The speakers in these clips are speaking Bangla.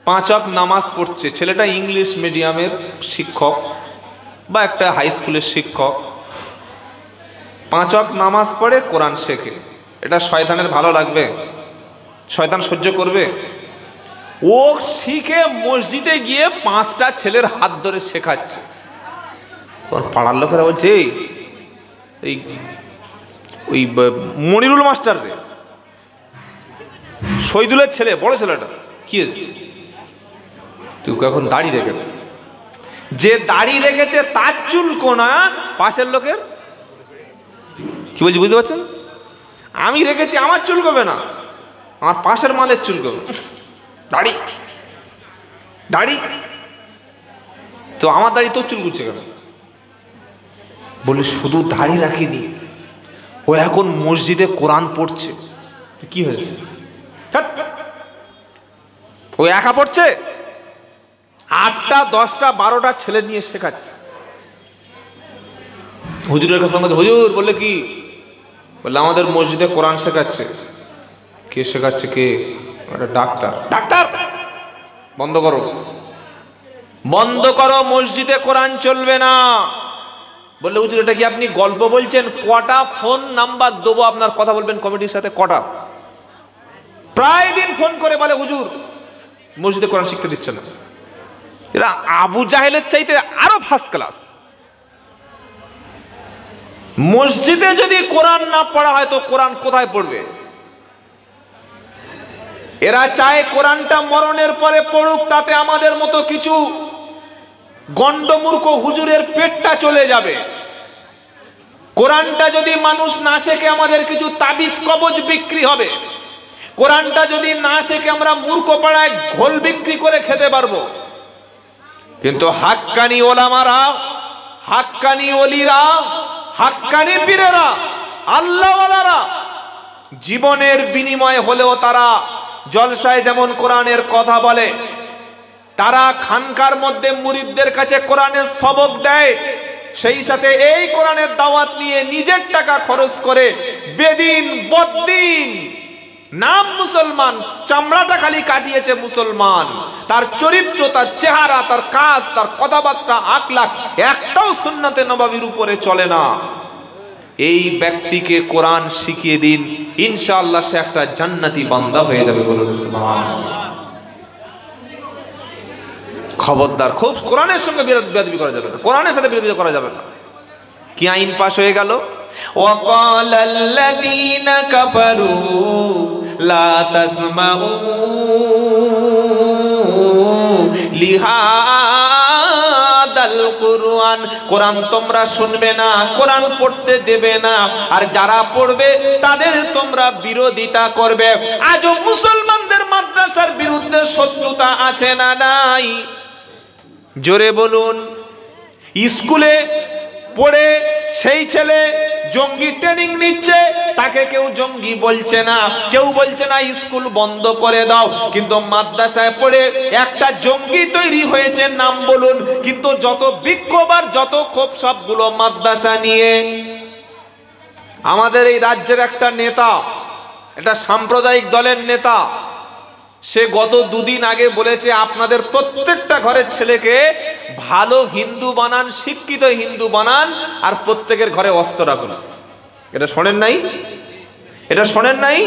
5 ওয়াক্ত নামাজ পড়ছে, ছেলেটা ইংলিশ মিডিয়ামের শিক্ষক বা একটা হাই স্কুলের শিক্ষক, 5 ওয়াক্ত নামাজ পড়ে, কোরআন শেখে। এটা শয়তানের ভালো লাগবে? শয়তান সহ্য করবে? ও শিখে মসজিদে গিয়ে 5টা ছেলের হাত ধরে শেখাচ্ছে। ওর পাড়ার লোকেরা বলছে, এই ওই মনিরুল মাস্টার রে, শহীদুলের ছেলে, বড় ছেলেটা, কি হয়েছে? তুই এখন দাড়ি রেখেছে, যে দাড়ি রেখেছে তার চুল কোনা, পাশের লোকের কি বলছি বুঝতে পারছেন? আমি রেখেছি, আমার চুল কবে না, আমার পাশের মালের চুল কবে। দাড়ি দাড়ি তো আমার দাড়ি তোর চুল গুছে কেন? বলে শুধু দাড়ি রাখিনি, ও এখন মসজিদে কোরআন পড়ছে। কি হয়েছে? ও একা পড়ছে, 8টা 10টা 12টা ছেলে নিয়ে শেখাচ্ছে। হুজুরের কাছে, হুজুর বললে কি? বললে আমাদের মসজিদে কোরআন শেখাচ্ছে। কে শেখাচ্ছে? কে? একটা ডাক্তার। ডাক্তার বন্ধ করো, বন্ধ করো, মসজিদে কোরআন চলবে না। বললে হুজুর এটা কি আপনি গল্প বলছেন? কটা ফোন নাম্বার দেবো আপনার কথা বলবেন কমিটির সাথে? কটা? প্রায় দিন ফোন করে বলে হুজুর মসজিদে কোরআন শিখতে দিচ্ছে না। এরা আবু জাহেলের চাইতে আরো ফার্স্ট ক্লাস। মসজিদে যদি কোরআন না পড়া হয় তো কোরআন কোথায় পড়বে? এরা চায় কোরআনটা মরণের পরে পড়ুক, তাতে আমাদের মতো কিছু গন্ডমূর্খ হুজুরের পেটটা চলে যাবে। কোরআনটা যদি মানুষ না শেখে আমাদের কিছু তাবিজ কবজ বিক্রি হবে। কোরআনটা যদি না শেখে আমরা মূর্খ পাড়ায় ঘোল বিক্রি করে খেতে পারবো। কিন্তু হাক্কানি ওলামারা, হাক্কানি ওলিরা, হাক্কানি পীরেরা, আল্লাহওয়ালারা জীবনের বিনিময় হলেও তারা জলসায় যেমন কোরআনের কথা বলে, তারা খানকার মধ্যে মুরিদদের কাছে কোরআনের সবক দেয়, সেই সাথে এই কোরআনের দাওয়াত নিয়ে নিজের টাকা খরচ করে বেদিন বদ্দিন, নাম মুসলমান, চামড়াটা খালি কাটিয়েছে মুসলমান, তার চরিত্র, তার চেহারা, তার কাজ, তার কথাবার্তা, আকলাক একটাও সুন্নাতে নববীর উপরে চলে না। এই ব্যক্তিকে কোরআন শিখিয়ে দিন, ইনশাআল্লাহ সে একটা জান্নাতি বান্দা হয়ে যাবে। বলুন সুবহানাল্লাহ। খবরদার, খুব কোরআনের সঙ্গে বিরোধী করা যাবে না, কোরআনের সাথে বিরোধিতা করা যাবে না। কি আইন পাশ হয়ে গেল? ওয়াকালাল্লাযীনা কাফারু লা তাসমাউ লিহাদাল কুরআন, কোরআন তোমরা শুনবে না, কোরআন পড়তে দেবে না, আর যারা পড়বে তাদের তোমরা বিরোধিতা করবে। আজও মুসলমানদের মাদ্রাসার বিরুদ্ধে শত্রুতা আছে না নাই? জোরে বলুন। স্কুলে পড়ে সেই ছেলে জঙ্গি ট্রেনিং নিচ্ছে, তাকে কেউ জঙ্গি বলছে না, কেউ বলছে না স্কুল বন্ধ করে দাও, কিন্তু মাদ্রাসায় পড়ে একটা জঙ্গি তৈরি হয়েছে, নাম বলুন। কিন্তু যত বিক্ষোভ আর যত ক্ষোভ সবগুলো মাদ্রাসা নিয়ে। আমাদের এই রাজ্যের একটা নেতা, একটা সাম্প্রদায়িক দলের নেতা, সে গত 2 দিন আগে বলেছে আপনাদের প্রত্যেকটা ঘরের ছেলেকে ভালো হিন্দু বানান, শিক্ষিত হিন্দু বানান, আর প্রত্যেকের ঘরে অস্ত্র রাখুন। এটা শোনেন নাই? এটা শোনেন নাই?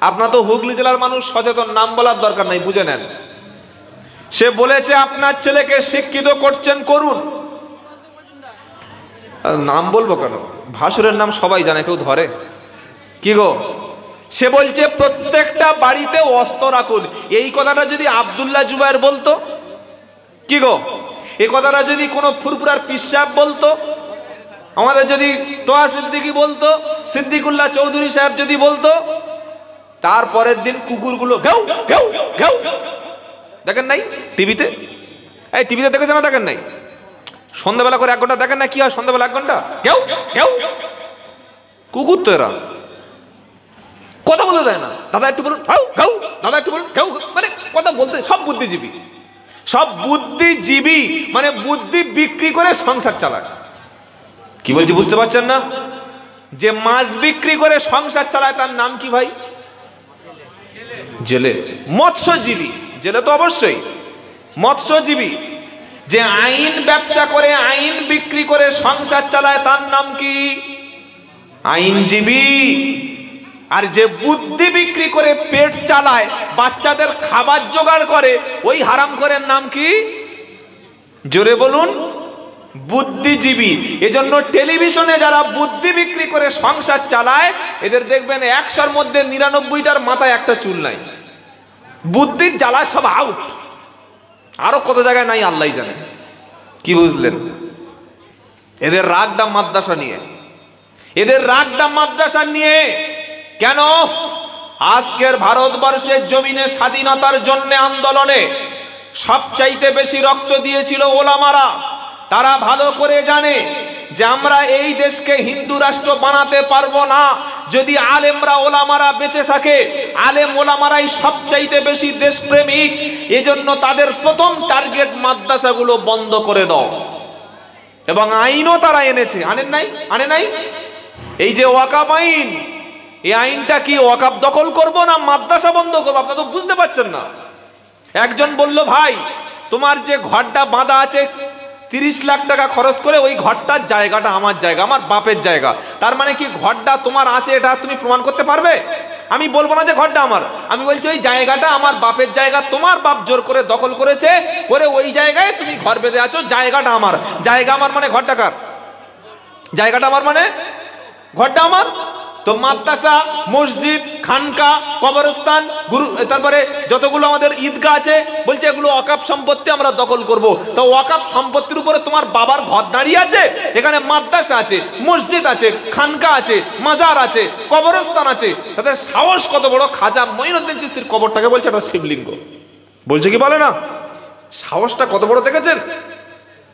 আপনার তো হুগলি জেলার মানুষ সচেতন, নাম বলার দরকার নাই, বুঝে নেন। সে বলেছে আপনার ছেলেকে শিক্ষিত করছেন, করুন। নাম বলবো কেন? ভাসুরের নাম সবাই জানে, কেউ ধরে কি গো? সে বলছে প্রত্যেকটা বাড়িতে অস্ত্র রাখুন। এই কথাটা যদি আব্দুল্লাহ জুবায়ের বলতো, কি গো, এই কথাটা যদি কোনো ফুরফুরার পীর সাহেব বলতো, আমাদের যদি তোহা সিদ্দিকী বলতো, সিদ্দিকুল্লাহ চৌধুরী সাহেব যদি বলতো, তারপরের দিন কুকুরগুলো ঘেউ ঘেউ ঘেউ। দেখেন নাই টিভিতে? এই টিভিতে দেখেছেন না? দেখেন নাই? সন্ধ্যাবেলা করে 1 ঘন্টা দেখেন না? কি হয় সন্ধ্যাবেলা 1 ঘন্টা? ঘেউ ঘেউ। কুকুর তো এরা, কথা বলতে দেয় না। দাদা একটু বলুন, ঘাউ ঘাউ, দাদা একটু বলুন, ঘাউ, মানে কথা বলতে। সব বুদ্ধিজীবী, সব বুদ্ধিজীবী, মানে বুদ্ধি বিক্রি করে সংসার চালায়। কি বলছি বুঝতে পারছেন না? যে মাছ বিক্রি করে সংসার চালায় তার নাম কি ভাই? জেলে। মৎস্যজীবী, জেলে তো অবশ্যই, মৎস্যজীবী যে আইন ব্যবসা করে, আইন বিক্রি করে সংসার চালায়, তার নাম কি? আইনজীবী। আর যে বুদ্ধি বিক্রি করে পেট চালায়, বাচ্চাদের খাবার জোগাড় করে, ওই হারামখোরের নাম কি? জোরে বলুন, বুদ্ধিজীবী। এজন্য টেলিভিশনে যারা বুদ্ধি বিক্রি করে সংসার চালায়, এদের দেখবেন 100-র মধ্যে 99টার মাথায় একটা চুল নাই। বুদ্ধির জ্বালা সব আউট। আরো কত জায়গায় নাই আল্লাহ জানে। কি বুঝলেন? এদের রাগটা মাদ্রাসা নিয়ে, এদের রাগটা মাদ্রাসা নিয়ে। কেন? আজকের ভারতবর্ষের জমিনে স্বাধীনতার জন্য আন্দোলনে সবচাইতে বেশি রক্ত দিয়েছিল ওলামারা। তারা ভালো করে জানে যে আমরা এই দেশকে হিন্দু রাষ্ট্র বানাতে পারবো না যদি আলেমরা ওলামারা বেঁচে থাকে। আলেম ওলামারাই সবচাইতে বেশি দেশপ্রেমিক। এজন্য তাদের প্রথম টার্গেট মাদ্রাসাগুলো বন্ধ করে দাও। এবং আইনও তারা এনেছে, আনে নাই? এই যে ওয়াকাফ আইন, এই আইনটা কি ওয়াকাফ দখল করব না মাদ্রাসা বন্ধ করবো? আপনারা তো বুঝতে পারছেন না। একজন বলল, ভাই তোমার যে ঘরটা বাঁধা আছে 30 লাখ টাকা খরচ করে, ওই ঘরটার জায়গাটা আমার জায়গা, আমার বাপের জায়গা। তার মানে কি ঘরটা তোমার আছে, এটা তুমি প্রমাণ করতে পারবে? আমি বলবো না যে ঘরটা আমার, আমি বলছি ওই জায়গাটা আমার বাপের জায়গা, তোমার বাপ জোর করে দখল করেছে, করে ওই জায়গায় তুমি ঘর বেঁধে আছো, জায়গাটা আমার। জায়গা আমার মানে ঘরটা কার? জায়গাটা আমার মানে ঘরটা আমার। তো মাদ্রাসা, মসজিদ, খানকা, কবরস্থান, গুরু, তারপরে যতগুলো আমাদের ঈদগাহ আছে, বলছে এগুলো ওয়াকাফ সম্পত্তি আমরা দখল করব। তো ওয়াকাফ সম্পত্তির উপরে তোমার বাবার ঘর দাঁড়িয়ে আছে, এখানে মাদ্রাসা আছে, মসজিদ আছে, খানকা আছে, মাজার আছে, কবরস্থান আছে। তাদের সাহস কত বড়! খাজা মঈনুদ্দিন চিশতির কবরটাকে বলছে এটা শিবলিঙ্গ। বলছে কি বলে না? সাহসটা কত বড় দেখেছেন?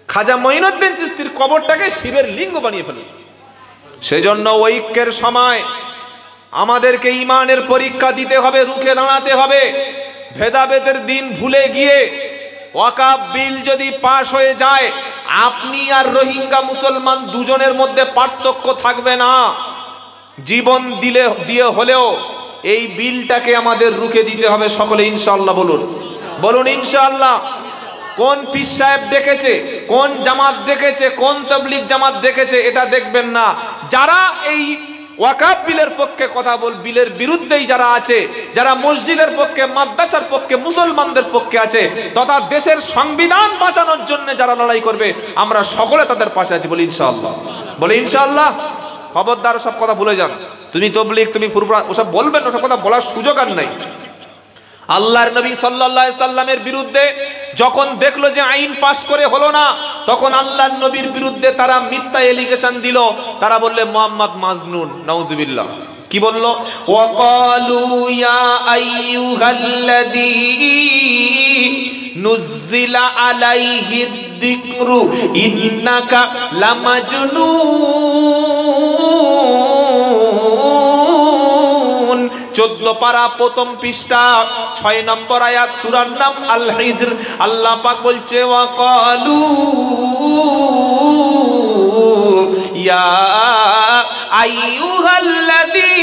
খাজা মঈনুদ্দিন চিশতির কবরটাকে শিবের লিঙ্গ বানিয়ে ফেলেছে। সেজন্য ঐক্যের সময় আমাদেরকে ইমানের পরীক্ষা দিতে হবে, রুখে দাঁড়াতে হবে। ভেদাভেদের দিন ভুলে গিয়ে ওয়াকাফ বিল যদি পাশ হয়ে যায়, আপনি আর রোহিঙ্গা মুসলমান দুজনের মধ্যে পার্থক্য থাকবে না। জীবন দিয়ে হলেও এই বিলটাকে আমাদের রুখে দিতে হবে। সকলে ইনশাআল্লাহ বলুন, বলুন ইনশাআল্লাহ। কোন পীর সাহেব ডেকেছে, কোন জামাত ডেকেছে, কোন তাবলীগ জামাত ডেকেছে, এটা দেখবেন না। যারা এই ওয়াকাফ বিলের পক্ষে কথা বিলের বিরুদ্ধেই যারা আছে, যারা মসজিদের পক্ষে, মাদ্রাসার পক্ষে, মুসলমানদের পক্ষে আছে, তথা দেশের সংবিধান বাঁচানোর জন্য যারা লড়াই করবে, আমরা সকলে তাদের পাশে আছি। বলি ইনশাআল্লাহ, বলি ইনশাআল্লাহ। খবরদার সব কথা ভুলে যান। তুমি তাবলীগ, তুমি ফুরফুরা, ওসব বলবেন, ওসব কথা বলার সুযোগ আর নাই। আল্লাহর নবী সাল্লাল্লাহু আলাইহি সাল্লামের বিরুদ্ধে যখন দেখলো যে আইন পাশ করে হলো না, তখন আল্লাহর নবীর বিরুদ্ধে তারা মিথ্যা এলিগেশন দিল। তারা বললে মুহাম্মদ মাজনুন, নাউজুবিল্লাহ। কি বললো? ওয়াকালু ইয়া আইয়ুহাল্লাযী নুজ্জিলা আলাইহিদ যিকরু ইন্নাকা লামাজনুন। 14 পারা প্রথম পৃষ্ঠা 6 নম্বর আয়াত, সূরার নাম আল হিজর। আল্লাহ পাক বলছে ওয়াকালু ইয়া আইয়ুহাল্লাযী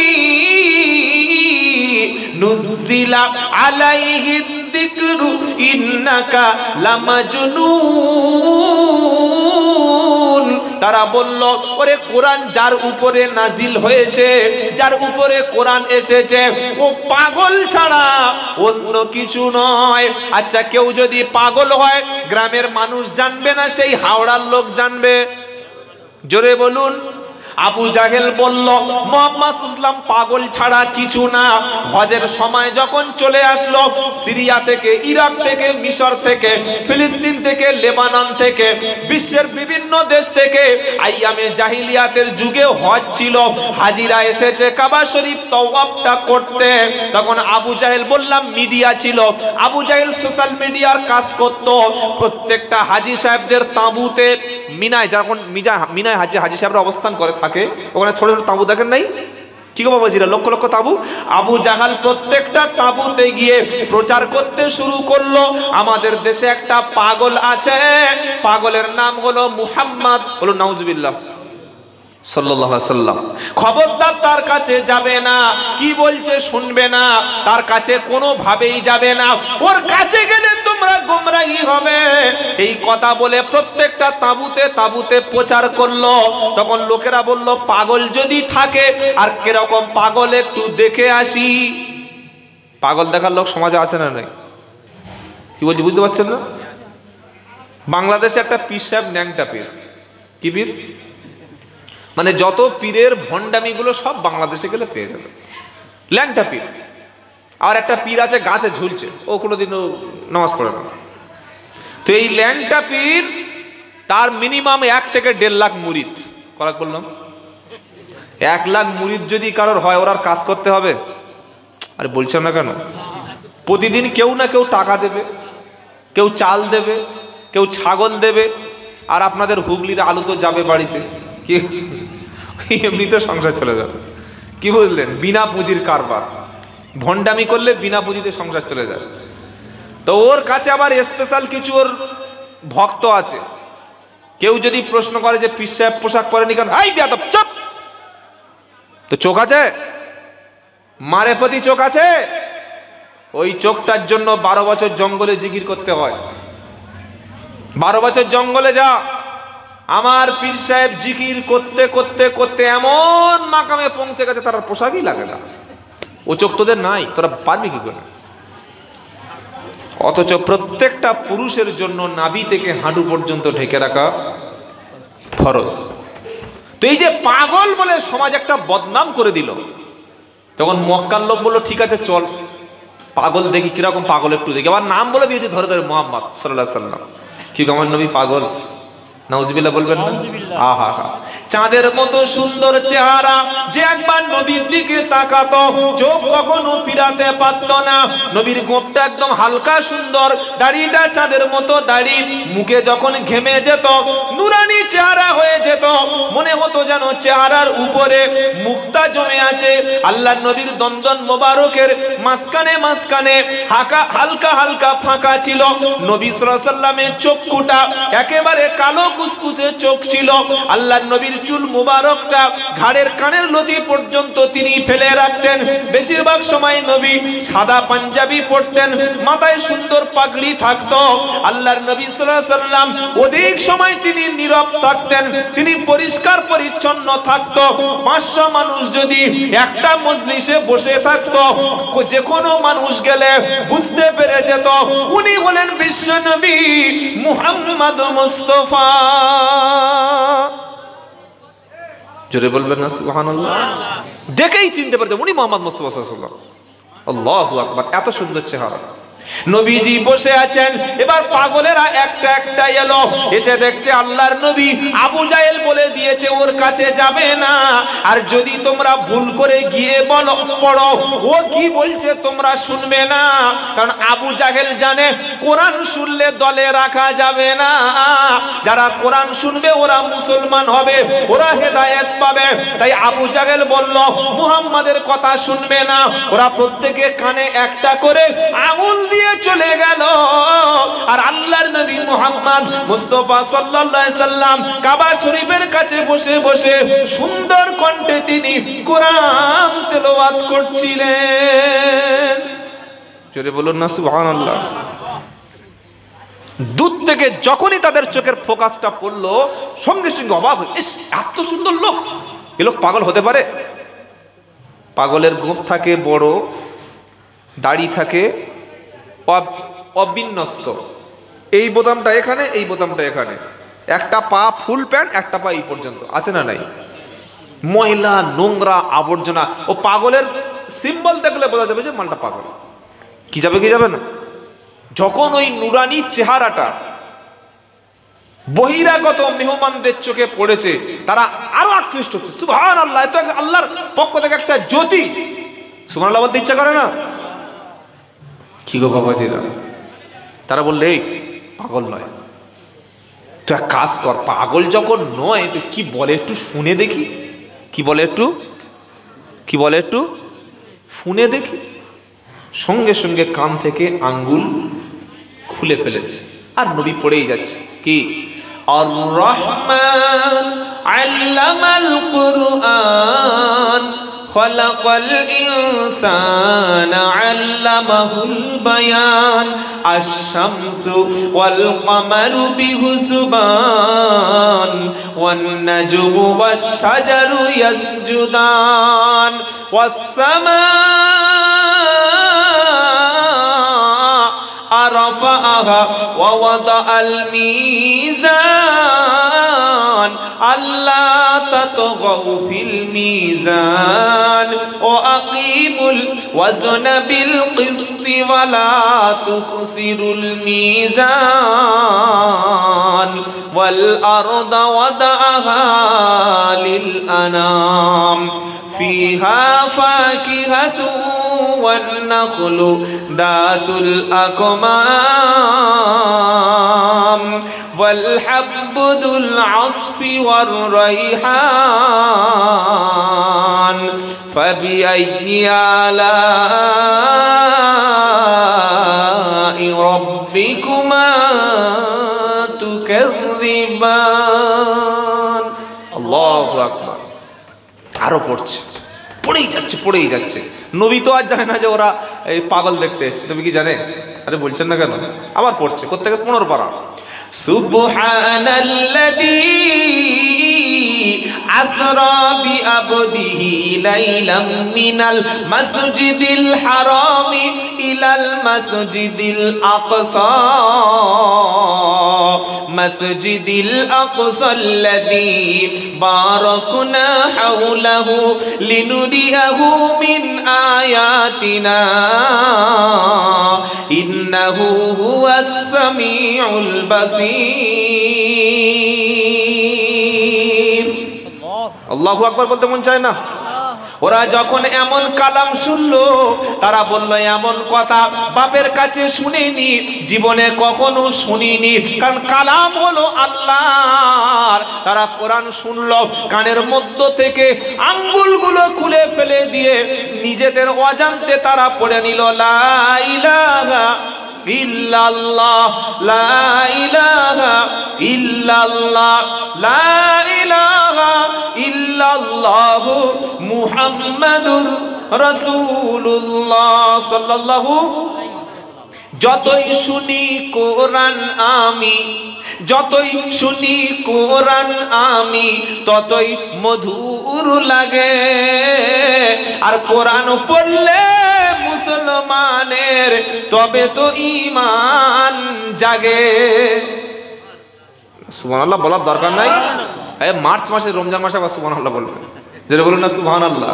নুজ্জিলা আলাইহিদ যিকরু ইন্নাকা লামাজনুন। তারা বলল, ওরে কোরআন যার উপরে নাজিল হয়েছে, যার উপরে কোরআন এসেছে, ও পাগল ছাড়া অন্য কিছু নয়। আচ্ছা, কেউ যদি পাগল হয়, গ্রামের মানুষ জানবে না, সেই হাওড়ার লোক জানবে? জোরে বলুন। আবু জাহেল বলল, মুহাম্মদ ইসলাম পাগল ছাড়া কিছু না। হজের সময় যখন চলে আসলো, সিরিয়া থেকে, ইরাক থেকে, মিশর থেকে, ফিলিস্তিন থেকে, লেবানন থেকে, বিশ্বের বিভিন্ন দেশ থেকে আইয়ামে জাহিলিয়াতের যুগে হজ ছিল, হাজিরা এসেছে কাবা শরীফ তওয়াফটা করতে। তখন আবু জাহেল, বললাম মিডিয়া ছিল, আবু জাহেল সোশ্যাল মিডিয়ার কাজ করত। প্রত্যেকটা হাজি সাহেবদের তাঁবুতে, মিনায় যখন মিনায় হাজি সাহেবরা অবস্থান করে থাকে, ওখানে ছোট ছোট তাঁবু দেখেন নাই? কি গো বাবাজিরা, লক্ষ লক্ষ তাঁবু। আবু জাহাল প্রত্যেকটা তাঁবুতে গিয়ে প্রচার করতে শুরু করলো, আমাদের দেশে একটা পাগল আছে, পাগলের নাম হলো মুহাম্মদ। বলো নাউজুবিল্লাহ। সাল্লাল্লাহু আলাইহি সাল্লাম। খবরদার তার কাছে যাবে না, কি বলছে শুনবে না, তার কাছে কোনোভাবেই যাবে না, ওর কাছে গেলে তোমরা গোমরাহি হবে। এই কথা বলে প্রত্যেকটা তাঁবুতে তাঁবুতে প্রচার করলো। তখন লোকেরা বলল, পাগল যদি থাকে, আর কিরকম পাগল একটু দেখে আসি। পাগল দেখার লোক সমাজে আছে না নাই? কি বলছি বুঝতে পারছেন না? বাংলাদেশে একটা পীর সাহেব ন্যাংটা পীর। কি পীর? মানে যত পীরের ভণ্ডামিগুলো সব বাংলাদেশে গেলে পেয়ে যাবে। ল্যাংটা পীর। আর একটা পীর আছে গাছে ঝুলছে, ও কোনোদিনও নামাজ পড়ে না। তো এই ল্যাংটা পীর, তার মিনিমাম 1 থেকে 1.5 লাখ মুরিদ। করাক বললাম 1 লাখ মুরিদ যদি কারোর হয়, ওর আর কাজ করতে হবে? আরে বলছেন না কেন? প্রতিদিন কেউ না কেউ টাকা দেবে, কেউ চাল দেবে, কেউ ছাগল দেবে, আর আপনাদের হুগলির আলু তো যাবে বাড়িতে। কি এমনিতে সংসার চলে যাবে। কি বুঝলেন? বিনা পুঁজির কারবার। ভণ্ডামি করলে বিনা পুঁজিতে সংসার চলে যায়। তো ওর কাছে আবার স্পেশাল কিছু ওর ভক্ত আছে। কেউ যদি প্রশ্ন করে যে পীর সাহেব পোশাক পরেনি কেন, এই বেয়াদব চুপ, তো চোখ আছে? মারেফতি চোখ আছে? ওই চোখটার জন্য 12 বছর জঙ্গলে জিকির করতে হয়। 12 বছর জঙ্গলে যা, আমার পীর সাহেব জিকির করতে করতে করতে এমন মাকামে পৌঁছে গেছে, তার পোশাকই লাগে না। ও চোখ তোদের নাই, তোরা পারবি কি করে? অথচ প্রত্যেকটা পুরুষের জন্য নাভি থেকে হাঁটু পর্যন্ত ঢেকে রাখা ফরজ। তো এই যে পাগল বলে সমাজ একটা বদনাম করে দিল, তখন মক্কার লোক বললো, ঠিক আছে চল পাগল দেখি, কিরকম পাগল একটু দেখি। আবার নাম বলে দিয়েছে ধরে ধরে, মুহাম্মদ সাল্লাল্লাহু আলাইহি সাল্লাম। কি আমার নবী পাগল? নাউজুবিল্লাহ বলবেন না? আহা হা, চাঁদের মতো সুন্দর চেহারা, যে একবার নবীর দিকে তাকাতো চোখ কখনো ফিরাতে পারত না। নবীর গোঁপটা একদম হালকা সুন্দর, দাড়িটা চাঁদের মতো দাড়ি, মুখে যখন ঘেমে যেত নুরানি চেহারা হয়ে যেত, মনে হতো যেন চেহারার উপরে মুক্তা জমে আছে। আল্লাহর নবীর দন্দন মোবারকের মাঝখানে মাঝখানে হালকা হালকা ফাঁকা ছিল। নবী সাল্লাল্লাহু আলাইহি সাল্লামের চক্ষুটা একেবারে কালো কুচকুচে চোখ ছিল। আল্লাহর নবীর চুল মুবারকটা ঘাড়ের কানের লতি পর্যন্ত তিনি ফেলে রাখতেন। বেশিরভাগ সময় নবী সাদা পাঞ্জাবি পরতেন, মাথায় সুন্দর পাগড়ি থাকতো। আল্লাহর নবী সাল্লাল্লাহু আলাইহি সাল্লাম অধিক সময় তিনি নীরব থাকতেন, তিনি পরিষ্কার পরিচ্ছন্ন থাকতো। 500 মানুষ যদি একটা মজলিসে বসে থাকতো, যে কোনো মানুষ গেলে বুঝতে পেরে যেত উনি হলেন বিশ্ব নবী মুহাম্মদ মুস্তাফা। জোরে বলবেন না সুবহানাল্লাহ? দেখেই চিনতে পারতেন উনি মুহাম্মদ মুস্তাফা সাল্লাল্লাহু আলাইহি ওয়াসাল্লাম। আল্লাহু আকবার, এত সুন্দর চেহারা। নবীজি বসে আছেন, এবার পাগলেরা একটা একটা এলো, এসে দেখছে আল্লাহর নবী আবু জাহেল বলে দিয়েছে ওর কাছে যাবে না, আর যদি তোমরা ভুল করে গিয়ে বলো পড়ো ও কি বলছে তোমরা শুনবে না। কারণ আবু জাহেল জানে কোরআন শুনলে দলে রাখা যাবে না, যারা কোরআন শুনবে ওরা মুসলমান হবে, ওরা হেদায়েত পাবে। তাই আবু জাহেল বলল মুহাম্মাদের কথা শুনবে না। ওরা প্রত্যেকে কানে একটা করে আঙুল দিয়ে চলে গেল। আর আল্লাহর নবী মুহাম্মদ মুস্তাফা সাল্লাল্লাহু আলাইহি সাল্লাম কাবা শরীফের কাছে বসে বসে সুন্দর কণ্ঠে তিনি কোরআন তেলাওয়াত করছিলেন। জোরে বলুন না সুবহানাল্লাহ। দূর থেকে যখনই তাদের চোখের ফোকাসটা পড়লো, সঙ্গে সঙ্গে অবাক হয়ে, ইস এত সুন্দর লোক, এ লোক পাগল হতে পারে? পাগলের গোঁফ থাকে বড়, দাড়ি থাকে অবিন্যস্ত, এই বোতামটা এখানে, এই বোতামটা এখানে, একটা পা ফুল প্যান্ট, একটা পা এই পর্যন্ত, আছে না নাই? ময়লা নোংরা আবর্জনা। ও পাগলের সিম্বল দেখলে বোঝা যাবে যে মালটা পাগল। কি যাবে কি যাবে না? যখন ওই নুরানি চেহারাটা বহিরাগত মেহমানদের চোখে পড়েছে, তারা আরো আকৃষ্ট হচ্ছে। সুবহানাল্লাহ, এত আল্লাহর পক্ষ থেকে একটা জ্যোতি। সুবহানাল্লাহ বলতে ইচ্ছা করে না? কি গো বাবাজিরা, তারা বললে এই পাগল নয়, তো এক কাজ কর, পাগল যখন নয় তো কি বলে একটু শুনে দেখি। কি বলে একটু শুনে দেখি। সঙ্গে সঙ্গে কান থেকে আঙ্গুল খুলে ফেলেছে, আর নবী পড়েই যাচ্ছে কি আর রহমান আল্লামাল কুরআন খলাকাল ইনসানা আল্লামাহুল বায়ান আশ-শামসু ওয়াল কামারু বিহুসবান ওয়ান নাজমু ওয়াশ-শাজারু ইয়াসজুদান ওয়াস-সামাআ রাফাআহা ওয়া ওয়াদাআল মিজান আল্লা তাতগাউ ফিল মিজান ওয়া আকিমুল ওয়াজনা বিল কিসতি ওয়া লা তুখসিরুল মিজান ওয়াল আরদা ওয়াদাআহা লিল আনাম ফিহা ফাকিহাতু ওয়ান নাখলু দাতুল আকমাম ওয়াল হাব্বু দুল আসফি ওয়ার রাইহান ফাবিআইয়ি আলাই রাব্বিকুমা তুকাযযিবান। আল্লাহু আকবার। আরো পড়েই যাচ্ছে। নবী তো আর জানে না যে ওরা এই পাগল দেখতে এসছে, তুমি কি জানে? আরে বলছেন না কেন? আবার পড়ছে কোত্থেকে? 15 পারা। সুবহানাল্লাযী আসরা বিআবদিহি লাইলাম মিনাল মাসজিদিল হারামি ইলাল মাসজিদিল আকসা মাসজিদিল আকসাল্লাযী বারাকনা হাওলাহু লিনুরিয়াহু মিন আয়াতিনা ইন্নাহু হুয়াস সামিউল বাসীর। আল্লাহু আকবার বলতে মন চায় না? ওরা যখন এমন কালাম শুনলো, তারা বলল এমন কথা বাপের কাছে শুনিনি, জীবনে কখনো শুনিনি। কারণ কালাম হলো আল্লাহর। তারা কোরআন শুনলো, কানের মধ্য থেকে আঙ্গুলগুলো খুলে ফেলে দিয়ে নিজেদের অজান্তে তারা পড়ে নিল লা ইলাহা ইল্লাল্লাহ, লা ইলাহা ইল্লাল্লাহ, লা ইলাহা ইল্লাল্লাহ মুহাম্মাদুর রাসূলুল্লাহ সাল্লাল্লাহু। যতই শুনি কোরআন আমি, যতই শুনি কোরআন আমি, ততই মধুর লাগে। আর কোরআন পড়লে মুসলমানের তবে তো ঈমান জাগে। সুবহানাল্লাহ বলার দরকার নাই। মার্চ মাসে, রমজান মাসে আবার সুবহানাল্লাহ বলবে, যেটা বলুন না সুবহানাল্লাহ।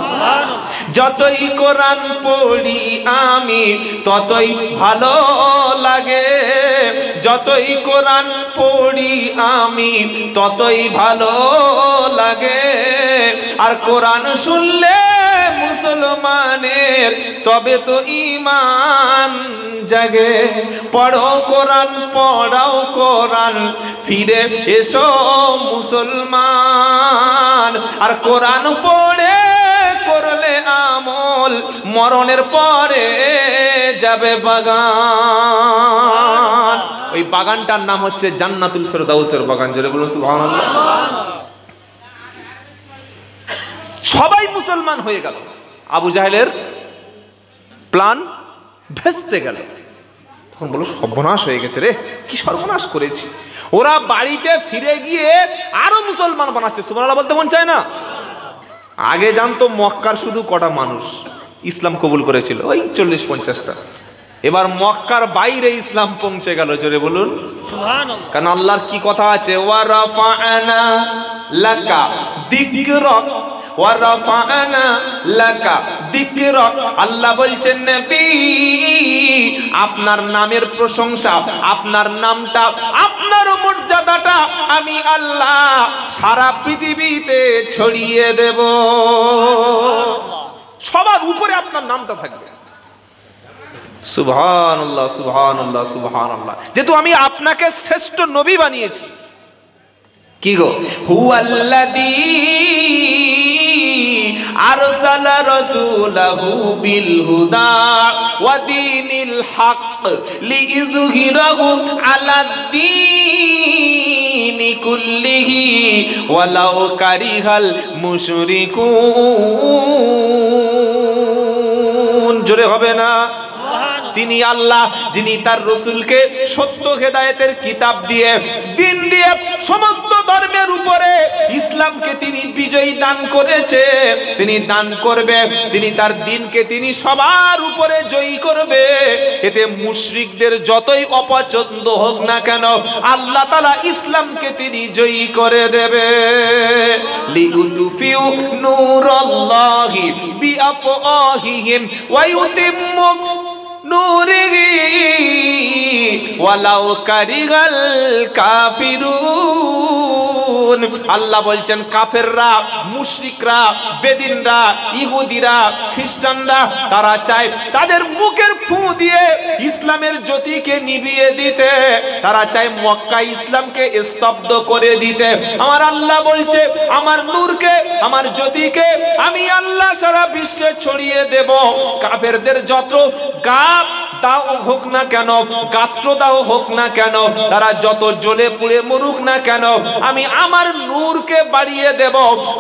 যতই কোরআন পড়ি আমি ততই ভালো লাগে, যতই কোরআন পড়ি আমি ততই ভালো লাগে। আর কোরআন শুনলে মুসলমানের তবে তো ঈমান জাগে। পড়ো কোরআন, পড়াও কোরআন, ফিরে এসো মুসলমান। আর কোরআন পড়ে করলে আমল, মরণের পরে যাবে বাগান। ওই বাগানটার নাম হচ্ছে জান্নাতুল ফেরদাউসের বাগান। যেটা বলুন সুবহানাল্লাহ। সবাই মুসলমান হয়ে গেল, আবু জাহেলের প্ল্যান ভেস্তে গেল। তখন বলো সর্বনাশ হয়ে গেছে রে, কি সর্বনাশ করেছি। ওরা বাড়িতে ফিরে গিয়ে আরো মুসলমান বানাচ্ছে। সুবহানাল্লাহ বলতে মন চায় না? আগে জানতো মক্কার শুধু কটা মানুষ ইসলাম কবুল করেছিল, ওই 40-50টা। এবার মক্কার বাইরে ইসলাম পৌঁছে গেল। জোরে বলুন সুবহানাল্লাহ। কারণ আল্লাহর কি কথা আছে, ওয়া রাফা'না লাকা যিকরাক, ওয়া রাফা'না লাকা যিকরাক। আল্লাহ বলছেন নবী, আপনার নামের প্রশংসা, আপনার নামটা, আপনার মর্যাদাটা আমি আল্লাহ সারা পৃথিবীতে ছড়িয়ে দেব। সবার উপরে আপনার নামটা থাকবে। সুবহানাল্লাহ সুবহানাল্লাহ সুবহানাল্লাহ। যেহেতু আমি আপনাকে শ্রেষ্ঠ নবী বানিয়েছি। কি গো, হুয়াল্লাযী আরসালা রাসূলাহু বিল হুদা ওয়া দীনিল হক লিইযহিরাহু আলাদ দীনি কুল্লিহি ওয়ালাউ কারিহাল মুশরিকুন। জোরে হবে না? তিনি আল্লাহ যিনি তার রাসূলকে সত্য হেদায়েতের কিতাব দিয়ে, দিন দিয়ে সমস্ত ধর্মের উপরে ইসলামকে তিনি বিজয়ী দান করেছে। তিনি দান করবে, তিনি তার দিনকে তিনি সবার উপরে জয়ী করবে। এতে মুশরিকদের যতই অপছন্দ হোক না কেন, আল্লাহ তাআলা ইসলামকে তিনি জয়ী করে দেবে। লিউতফিউ নূরাল্লাহি বিআফওয়াহিহিম ওয়া ইউতিম্মু নূরিহি ওয়ালাউ কারিহাল কাফিরুন। আল্লাহ বলছেন কাফেররা, মুশরিকরা, বেদিনরা, ইহুদিরা, খ্রিস্টানরা তারা চায় তাদের মুখের ফু দিয়ে ইসলামের জ্যোতিকে নিভিয়ে দিতে, তারা চায় মক্কা ইসলামকে স্তব্ধ করে দিতে। আমার আল্লাহ বলছে আমার নূরকে, আমার জ্যোতিকে আমি আল্লাহ সারা বিশ্বে ছড়িয়ে দেব। কাফেরদের যত গাপ দাও হোক না কেন, গাত্র দাও হোক না কেন, তারা যত জ্বলে পুড়ে মরুক না কেন, আমি আমার নূরকে বাড়িয়ে দেব।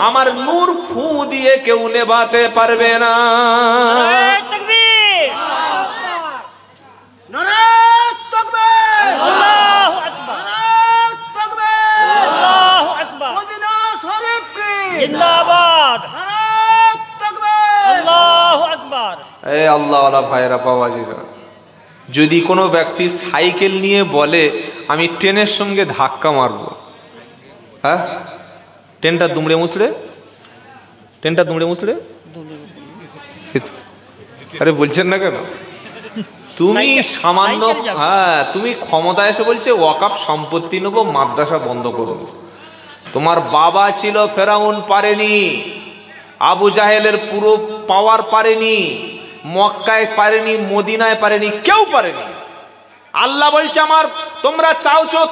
আমার নূর ফু দিয়ে কেউ নেভাতে পারবে না। তাকবীর, নারায়ে তাকবীর, আল্লাহু আকবার, নারায়ে তাকবীর, আল্লাহু আকবার, মদিনা শরীফ কি জিন্দাবাদ, নারায়ে তাকবীর, আল্লাহু আকবার। এই আল্লাহ ওয়ালা ভাইরা বাবাজিরা, যদি কোনো ব্যক্তি সাইকেল নিয়ে বলে আমি ট্রেনের সঙ্গে ধাক্কা মারব, হ্যাঁ ট্রেনটা দুমড়ে মুছড়ে, ট্রেনটা দুমড়ে মুছড়ে, আরে বলছেন না কেন? তুমি সামান্য, হ্যাঁ তুমি ক্ষমতা এসে বলছে ওয়াকফ সম্পত্তি নেব, মাদ্রাসা বন্ধ করব। তোমার বাবা ছিল ফেরাউন, পারেনি। আবু জাহেলের পুরো পাওয়ার পারেনি, মক্কায় পারেনি, মদিনায় পারেনি, কেউ পারেনি। আল্লাহ বলছে আমার তোমরা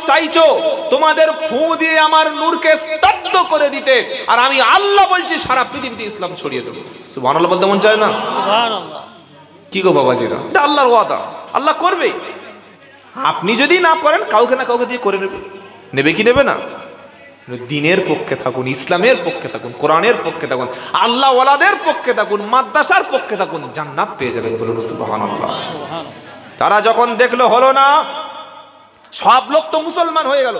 চাইছো তোমাদের ফু দিয়ে আমার নূরকে স্তব্ধ করে দিতে, আর আমি আল্লাহ বলছি সারা পৃথিবীতে ইসলাম ছড়িয়ে দেবো। সুবহানাল্লাহ বলতে মন চায় না? সুবহানাল্লাহ। কি গো বাবাজিরা, এটা আল্লাহর ওয়াদা, আল্লাহ করবে। আপনি যদি না করেন কাউকে না কাউকে দিয়ে করে নেবে, নেবে কি নেবে না? দিনের পক্ষে থাকুন, ইসলামের পক্ষে থাকুন, কোরআনের পক্ষে থাকুন, আল্লাহ ওয়ালাদের পক্ষে থাকুন, মাদ্রাসার পক্ষে থাকুন, জান্নাত পেয়ে যাবেন। বলুন সুবহানাল্লাহ। তারা যখন দেখলো হলো না, সব লোক তো মুসলমান হয়ে গেল,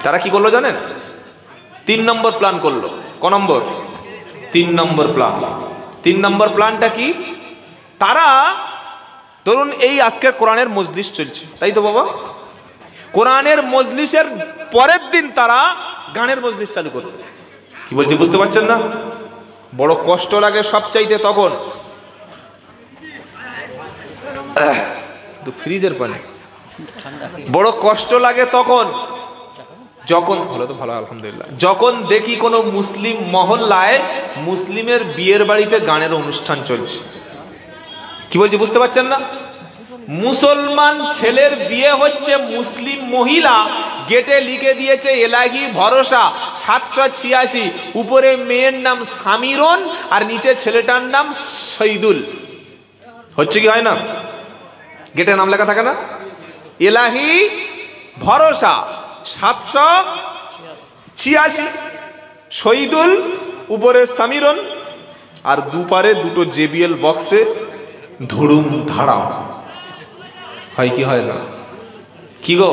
তারা কি করলো জানেন? 3 নম্বর প্ল্যান করলো। ক নম্বর? 3 নম্বর প্ল্যান। 3 নম্বর প্ল্যানটা কি? তারা ধরুন এই আজকের কোরআনের মজলিস চলছে, তাই তো বাবা, কোরআনের মজলিসের পরের দিন তারা গানের মজলিস চালু করতো। কি বলছি বুঝতে পারছেন না? বড় কষ্ট লাগে সবচাইতে তখন, ফ্রিজের পানি, বড় কষ্ট লাগে তখন যখন, হলো তো ভালো আলহামদুলিল্লাহ, যখন দেখি কোনো মুসলিম মহল্লায় মুসলিমের বিয়ের বাড়িতে গানের অনুষ্ঠান চলছে। কি বলছি বুঝতে পারছেন না? মুসলমান ছেলের বিয়ে হচ্ছে, মুসলিম মহিলা গেটে লিখে দিয়েছে এলাহি ভরসা 786, উপরে মেয়ের নাম সামিরন আর নিচে ছেলেটার নাম শহীদুল। হচ্ছে কি হয় না? গেটে নাম লেখা থাকে না, এলাহি ভরসা 786, শহীদুল উপরে সামিরন, আর দুপারে দুটো JBL বক্সে ধুড়ুম ধাড়াম। হয় কি হয় না? কি গো,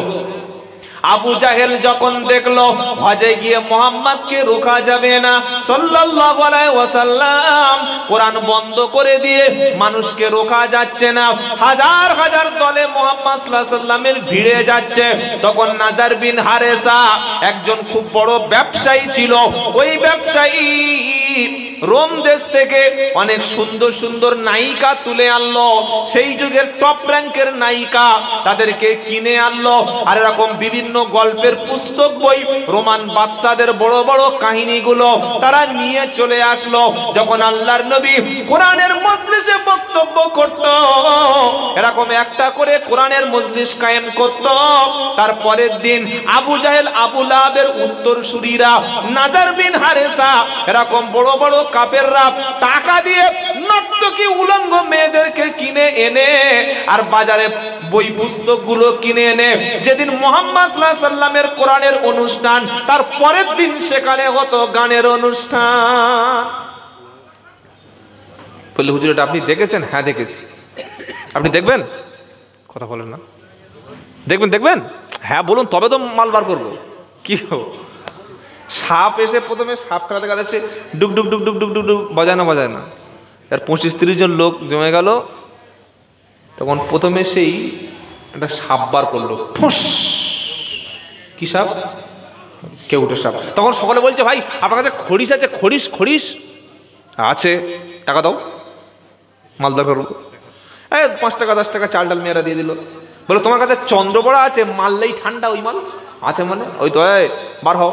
আবু জাহেল যখন দেখলো হজে গিয়ে মোহাম্মদকে রোকা যাবে না সাল্লাল্লাহু আলাইহি ওয়াসাল্লাম, কোরআন বন্ধ করে দিয়ে মানুষকে রোকা যাচ্ছে না, হাজার হাজার দলে মোহাম্মদ সাল্লাল্লাহু আলাইহি ওয়াসাল্লামের ভিড়ে যাচ্ছে, তখন নাজার বিন হারেসা একজন খুব বড় ব্যবসায়ী ছিল। ওই ব্যবসায়ী রোম দেশ থেকে অনেক সুন্দর সুন্দর নায়িকা তুলে আনলো, সেই যুগের টপ র্যাঙ্কের নায়িকা, তাদেরকে কিনে আনলো। আর এরকম বিভিন্ন গল্পের পুস্তক বই, রোমান বাদশাদের বড় বড় কাহিনীগুলো তারা নিয়ে চলে আসলো। যখন আল্লাহর নবী কোরআনের মজলিসে বক্তব্য করত, এরকম একটা করে কোরআনের মজলিস কায়েম করত। তারপরের দিন আবু জাহেল, আবু লাহাবের উত্তরসূরিরা, নাজার বিন হারেসা, এরকম বড় বড় কাফেররা টাকা দিয়ে নর্তকী এমনকি উলঙ্গ মেয়েদেরকে কিনে এনে আর বাজারে বই পুস্তকগুলো কিনে এনে যেদিন মুহাম্মদ সাল্লাল্লাহু আলাইহি সাল্লামের কোরআনের অনুষ্ঠান, তার পরের দিন সেখানে হতো গানের অনুষ্ঠান। বললে হুজুর এটা আপনি দেখেছেন? হ্যাঁ দেখেছি। আপনি দেখবেন? কথা বলেন না। দেখবেন? হ্যাঁ বলুন, তবে তো মাল বার করবো। কি সাপ এসে প্রথমে সাপ খেলাতে কাছে ডুক ডুক ডুক ডুক ডুক ডুক ডুক বাজায় না, আর 25-30 জন লোক জমে গেল। তখন প্রথমে সেই একটা সাপ বার করলো, ফুস। কি সাপ? কেউটে সাপ। তখন সকলে বলছে ভাই আপনার কাছে খড়িস আছে? খড়িস আছে, টাকা দাও, মালদার করবো। 5 টাকা 10 টাকা চাল ডাল মেয়েরা দিয়ে দিল। বলো তোমার কাছে চন্দ্রবড়া আছে? মারলেই ঠান্ডা ওই মাল আছে মানে? ওই তো বার হও,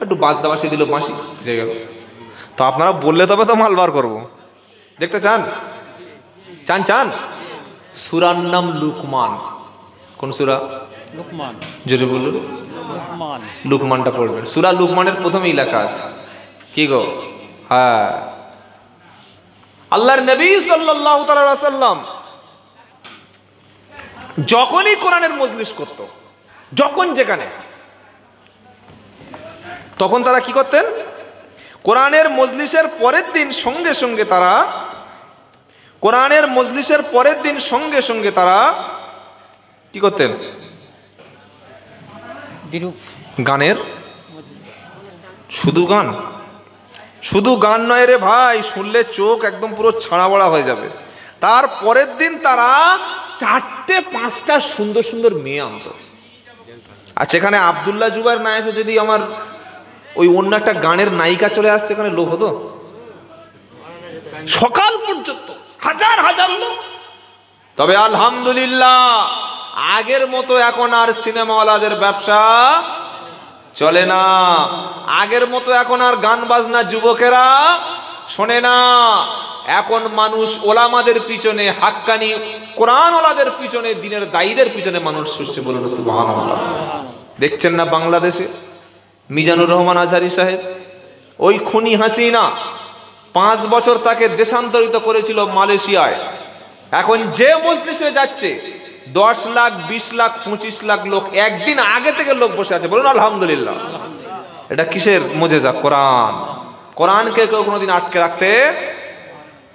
একটু বাঁশদা বাঁশি দিল, বাঁশি বুঝে গেল। তো আপনারা বললে তবে তো মাল বার করবো। দেখতে চান? সূরার নাম লুকমান। কোন সূরা? লুকমান। জোরে বলুন। লুকমান। লুকমানটা পড়বেন। সূরা লুকমানের প্রথমেই লেখা আছে কি গো? হ্যাঁ, আল্লাহর নবী সাল্লাল্লাহু তাআলা আলাইহি ওয়াসাল্লাম যখনই কোরআনের মজলিস করত, যখন যেখানে, তখন তারা কি করতেন? কোরআনের মজলিসের পরের দিন সঙ্গে সঙ্গে তারা কি করতেন? গানের, শুধু গান নয় রে ভাই, শুনলে চোখ একদম পুরো ছাড়া বড়া হয়ে যাবে। তার পরের দিন তারা 4-5টা সুন্দর সুন্দর মেয়ে আনতো। আর সেখানে আব্দুল্লাহ জুবাইর না এসে যদি আমার ওই অন্য একটা গানের নায়িকা চলে আসতে, এখানে লোক হতো সকাল পর্যন্ত, হাজার লোক। তবে আলহামদুলিল্লাহ আগের মতো এখন আর সিনেমাওয়ালাদের ব্যবসা চলে না। আগের মতো এখন আর গান বাজনা যুবকেরা শোনে না। এখন মানুষ ওলামাদের পিছনে, হাক্কানি কোরআনওয়ালাদের পিছনে, দিনের দায়ীদের পিছনে মানুষ ছুটছে। বলুন সুবহানাল্লাহ। দেখছেন না বাংলাদেশে মিজানুর রহমান আজহারি সাহেব, ওই খুনি হাসিনা 5 বছর তাকে দেশান্তরিত করেছিল মালয়েশিয়ায়। এখন যে মজলিসে যাচ্ছে 10 লাখ, 20 লাখ, 25 লাখ লোক একদিন আগে থেকে লোক বসে আছে। বলুন আলহামদুলিল্লাহ। এটা কিসের মুজিজা? কোরআনকে কেউ কোনোদিন আটকে রাখতে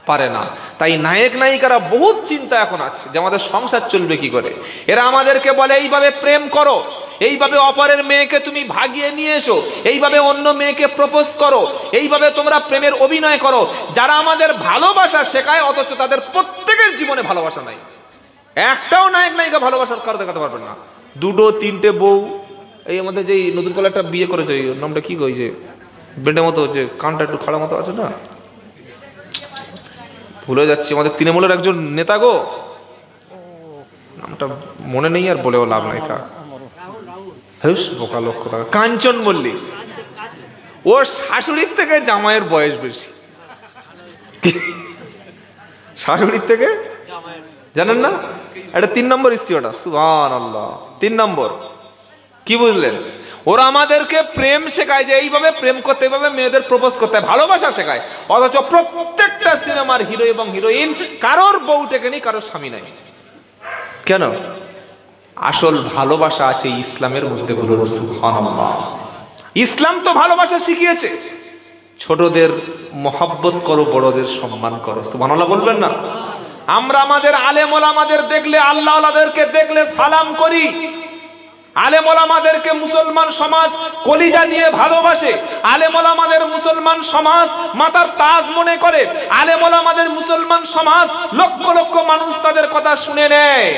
পারে না। তাই নায়ক নায়িকারা বহুত চিন্তা এখন আছে যে আমাদের সংসার চলবে কি করে। এরা আমাদেরকে বলে এইভাবে প্রেম করো, এইভাবে অপরের মেয়েকে তুমি ভাগিয়ে নিয়ে এসো, এইভাবে অন্য মেয়েকে প্রপোজ করো, এইভাবে তোমরা প্রেমের অভিনয় করো। যারা আমাদের ভালোবাসা শেখায়, অথচ তাদের প্রত্যেকের জীবনে ভালোবাসা নাই। একটাও নায়ক নায়িকা ভালোবাসার কারো দেখাতে পারবেন না। 2-3টে বউ। এই আমাদের যে নতুন করে একটা বিয়ে করেছে, ওই নামটা কি গো? যে বেডের মতো, যে কানটা একটু খাড়া মতো আছে না, ভুলে যাচ্ছি। আমাদের তৃণমূলের একজন নেতা গো, নামটা মনে নেই, আর বলেও লাভ নাই। তা বোকা লক্ষ্য টাকা, কাঞ্চন মল্লিক। ওর শাশুড়ির থেকে জামাইয়ের বয়স বেশি। শাশুড়ির থেকে, জানেন না? এটা 3 নম্বর স্ত্রী ওটা। সুবহানাল্লাহ, 3 নম্বর। কি বুঝলেন? ওরা আমাদেরকে প্রেম শেখায় যে এইভাবে প্রেম করতে, এইভাবে মেয়েদের প্রপোজ করতে, ভালোবাসা শেখায়। অথচ প্রত্যেকটা সিনেমার হিরো এবং হিরোইন কারোর বউ টেকেনি, কারোর স্বামী নাই। কেন? আসল ভালোবাসা আছে ইসলামের মধ্যে। বলুন সুবহানাল্লাহ। ইসলাম তো ভালোবাসা শিখিয়েছে। ছোটদের মহব্বত করো, বড়দের সম্মান করো। সুবহানাল্লাহ বলবেন না? আমরা আমাদের আলেম ওলামাদের দেখলে, আল্লাহ ওয়ালাদেরকে দেখলে সালাম করি। আলেম ওলামাদেরকে মুসলমান সমাজ কলিজা দিয়ে ভালোবাসে। আলেম ওলামাদের মুসলমান সমাজ মাথার তাজ মনে করে। আলেম ওলামাদের মুসলমান সমাজ লক্ষ লক্ষ মানুষ তাদের কথা শুনে নেয়।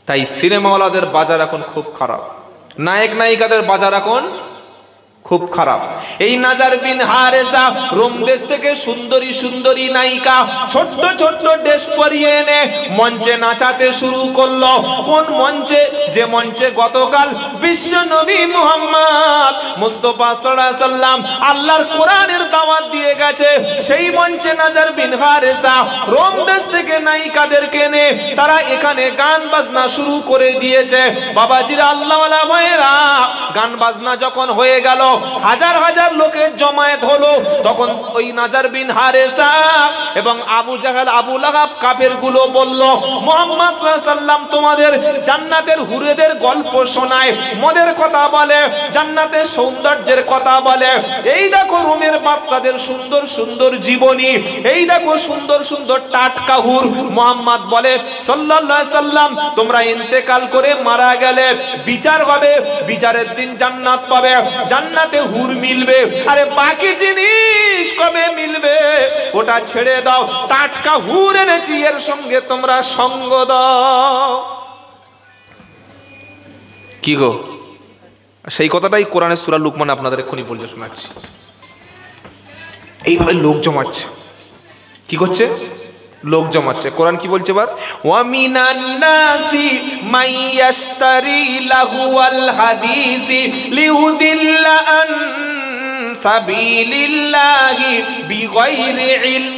তাই সিনেমাওয়ালাদের বাজার এখন খুব খারাপ, নায়ক নায়িকাদের বাজার এখন খুব খারাপ। এই নাজার বিন হারেসা রোম দেশ থেকে সুন্দরী সুন্দরী নায়িকা ছোট্ট ছোট্ট ড্রেস পরিয়ে এনে মঞ্চে নাচাতে শুরু করলো। কোন মঞ্চে? যে মঞ্চে গতকাল বিশ্ব নবী মুহাম্মদ মুস্তাফা সাল্লাল্লাহু আলাইহি সাল্লাম আল্লাহর কোরআনের দাওয়াত দিয়ে গেছে, সেই মঞ্চে নাজার বিন হারেসা রোম দেশ থেকে নায়িকাদেরকে এনে তারা এখানে গান বাজনা শুরু করে দিয়েছে। বাবাজিরা, আল্লাহওয়ালা ভাইয়েরা, গান বাজনা যখন হয়ে গেল, হাজার হাজার লোকের জমায়েত হলো। তখন ওই নাজার বিন হারেসা এবং আবু জাহেল আবু লাহাব কাফের গুলো বলল, মুহাম্মদ সাল্লাল্লাহু আলাইহি সাল্লাম তোমাদের জান্নাতের হুরেদের গল্প শোনায়, মদের কথা বলে, জান্নাতের সৌন্দর্যের কথা বলে। এই দেখো রোমের বাচ্চাদের সুন্দর সুন্দর জীবনী, এই দেখো সুন্দর সুন্দর টাটকা হুর। মুহাম্মদ বলে সাল্লাল্লাহু আলাইহি সাল্লাম, তোমরা ইন্তেকাল করে মারা গেলে বিচার হবে, বিচারের দিন জান্নাত পাবে, জান্নাতে হুর মিলবে। আরে বাকি জিনিস কবে মিলবে ওটা ছেড়ে দাও, টাটকা হুর এনেছি, এর সঙ্গে তোমরা সঙ্গ দাও। কি গো, সেই কথাটাই কোরআনের সূরা লুকমান আপনাদের এক্ষুনি বলতে শোনাচ্ছি। এইভাবে লোক জমাচ্ছে, কি করছে? লোক জমাচ্ছে। কোরআন কি বলছে এবার? ওয়ামিনান নাসি মাইয়াশতারি লাহুয়াল হাদিসি লিউদিল্লা আন সাবিলিল্লাহি বিগাইরি ইলম।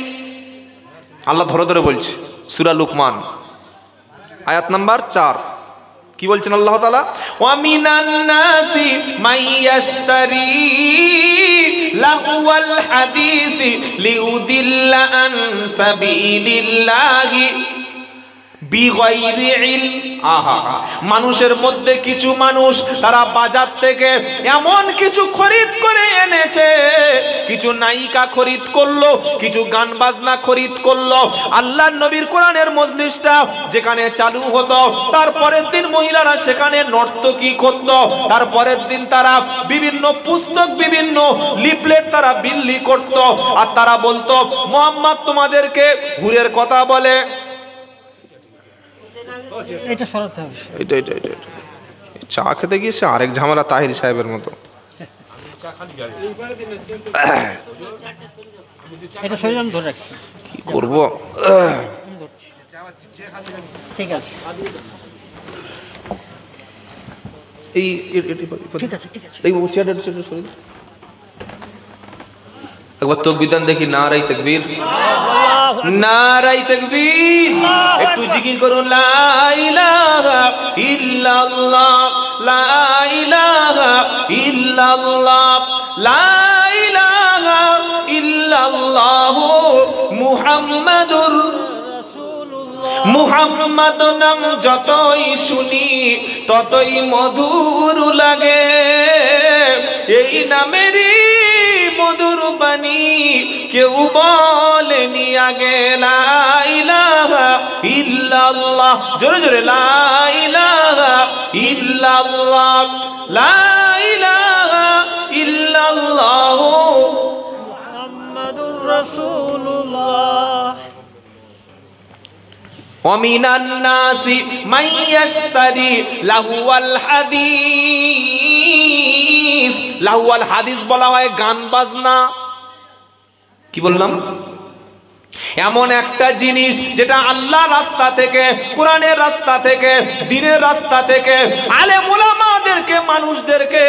আল্লাহ ধরে ধরে বলছে, সূরা লুকমান আয়াত নাম্বার 4। কি বলছেন আল্লাহ তাআলা? ওয়ামিনান নাসি মাইয়াশতারি লাহুয়াল হাদিসি লিউদিল্লা আন সাবিলিল্লাহি বিগাইরি ইলম। আহা, মানুষের মধ্যে কিছু মানুষ তারা বাজার থেকে এমন কিছু খরিদ করে এনেছে, কিছু নায়িকা খরিদ করলো, কিছু গান বাজনা খরিদ করলো। আল্লাহর নবীর কোরআনের মজলিসটা যেখানে চালু হতো, তারপরের দিন মহিলারা সেখানে নর্তকী করত, তারপরের দিন তারা বিভিন্ন পুস্তক, বিভিন্ন লিফলেট তারা বিলি করত, আর তারা বলতো মুহাম্মদ তোমাদেরকে হুরের কথা বলে। এটা সরাতে হবে। এটা চা খেতে গিয়ে সে আরেক ঝামেলা, তাহির সাহেবের মতো। এটা সরিয়ে আমি ধরে রাখছি। কি করবো? ঠিক আছে, এই ঠিক আছে, ঠিক আছে। এই বাবু চেয়ারটা সরিয়ে দাও। একবার তাকবীর দেন দেখি, নারায়ে তাকবীর, নারায়ে তাকবীর। একটু জিকির করুন, লা ইলাহা ইল্লাল্লাহ, লা ইলাহা ইল্লাল্লাহ, লা ইলাহা ইল্লাল্লাহ মুহাম্মাদুর রাসূলুল্লাহ। মুহাম্মদ নাম যতই শুনি ততই মধুর লাগে, এই নামেরই মধুর বাণী কেউ বলেনি আগে। লা ইলাহা ইল্লাল্লাহ, জোরে জোরে, লা ইলাহা ইল্লাল্লাহ, লা ইলাহা ইল্লাল্লাহ মুহাম্মাদুর রাসূলুল্লাহ। ওয়ামিনান নাসি মাইয়াশতারি লাহুয়াল হাদিস। লাহুয়াল হাদিস বলা হয় গান বাজনা। কি বললাম? এমন একটা জিনিস যেটা আল্লাহর রাস্তা থেকে, কোরআনের রাস্তা থেকে, দ্বীনের রাস্তা থেকে আলেম উলামাদেরকে, মানুষদেরকে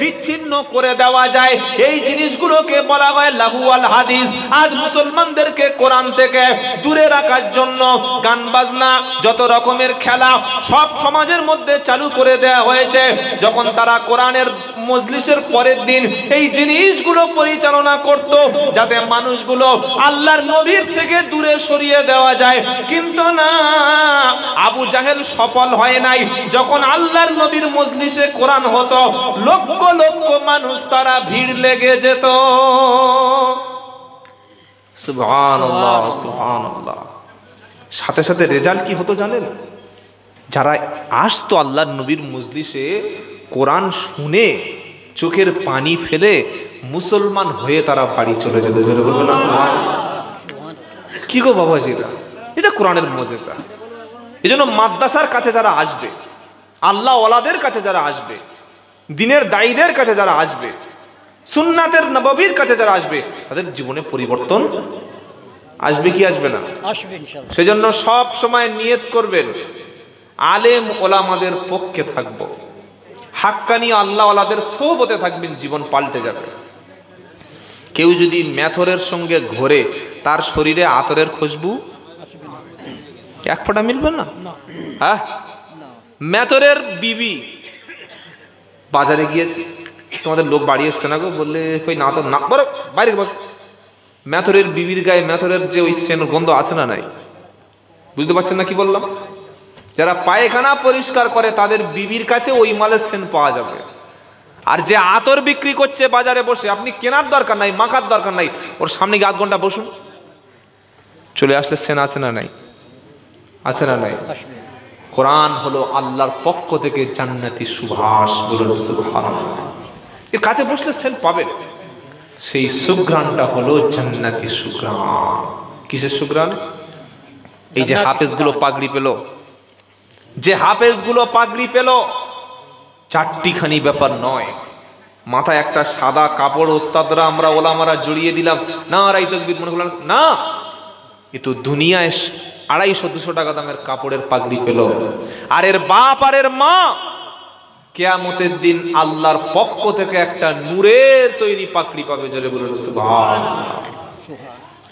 বিচ্ছিন্ন করে দেওয়া যায়, এই জিনিসগুলোকে বলা হয় লাহুয়াল হাদিস। আজ মুসলমানদেরকে কোরআন থেকে দূরে রাখার জন্য গান বাজনা, যত রকমের খেলা সব সমাজের মধ্যে চালু করে দেওয়া হয়েছে। যখন তারা কোরআনের মজলিসের পরের দিন এই জিনিসগুলো পরিচালনা করত, যাতে মানুষগুলো আল্লাহর নবীর থেকে দূরে সরিয়ে দেওয়া যায়, কিন্তু না, আবু জাহেল সফল হয় নাই। যখন আল্লাহর নবীর মজলিসে কোরআন হতো, লক্ষ লক্ষ মানুষ তারা ভিড় লেগে যেত। সুবহানাল্লাহ, সুবহানাল্লাহ। সাথে সাথে রেজাল্ট কি হতো জানেন? যারা আসতো আল্লাহর নবীর মজলিসে, কোরআন শুনে চোখের পানি ফেলে মুসলমান হয়ে তারা বাড়ি চলে যেত। জোরে বলবেন না সুবহানাল্লাহ। কি গো বাবাজিরা, এটা কোরআনের মুজিজা। এজন্য মাদ্রাসার কাছে যারা আসবে, আল্লাহ ওয়ালাদের কাছে যারা আসবে, দ্বীনের দায়ীদের কাছে যারা আসবে, সুন্নাতের নববীর কাছে যারা আসবে, তাদের জীবনে পরিবর্তন আসবে কি আসবে না? আসবে ইনশাআল্লাহ। সেজন্য সব সময় নিয়ত করবেন, আলেম ওলামাদের পক্ষে থাকবো, হাক্কানি আল্লাহ ওয়ালাদের সোহবতে থাকবেন, জীবন পাল্টে যাবে। কেউ যদি মেথরের সঙ্গে ঘোরে, তার শরীরে আতরের খুশবু এক ফোঁটা মিলবে না। হ্যাঁ, মেথরের বিবি বাজারে গিয়েছে, তোমাদের লোক বাড়ি এসছে না গো, বললে কই না তো, না বলো বাইরে বস। মেথরের বিবির গায়ে মেথরের যে ওই সেন গন্ধ আছে না নাই? বুঝতে পারছেন না কি বললাম? যারা পায়খানা পরিষ্কার করে তাদের বিবির কাছে ওই মালের সেন পাওয়া যাবে। আর যে আতর বিক্রি করছে বাজারে বসে, আপনি কেনার দরকার নাই, মাখার দরকার নাই, ওর সামনে গিয়ে আধ ঘন্টা বসুন, চলে আসলে সেন আছে না নাই? আছে না নাই? কোরআন হলো আল্লাহর পক্ষ থেকে জান্নাতি সুবাস। বলুন সুবহানাল্লাহ। এর কাছে বসলে সেন পাবেন। সেই সুঘ্রাণটা হলো জান্নাতি সুঘ্রাণ। কিসের সুঘ্রাণ? এই যে হাফেজগুলো পাগড়ি পেল, যে হাফেজগুলো পাগড়ি পেল, চারটিখানি ব্যাপার নয়। মাথায় একটা সাদা কাপড় ওস্তাদরা আমরা ওলামারা জড়িয়ে দিলাম, না আড়াই তাকবীর মনে করলাম না, এ তো দুনিয়ায় 250-200 টাকা দামের কাপড়ের পাগড়ি পেল। আর এর বাপ আর এর মা কিয়ামতের দিন আল্লাহর পক্ষ থেকে একটা নূরের তৈরি পাগড়ি পাবে। জোরে বলুন সুবহানাল্লাহ।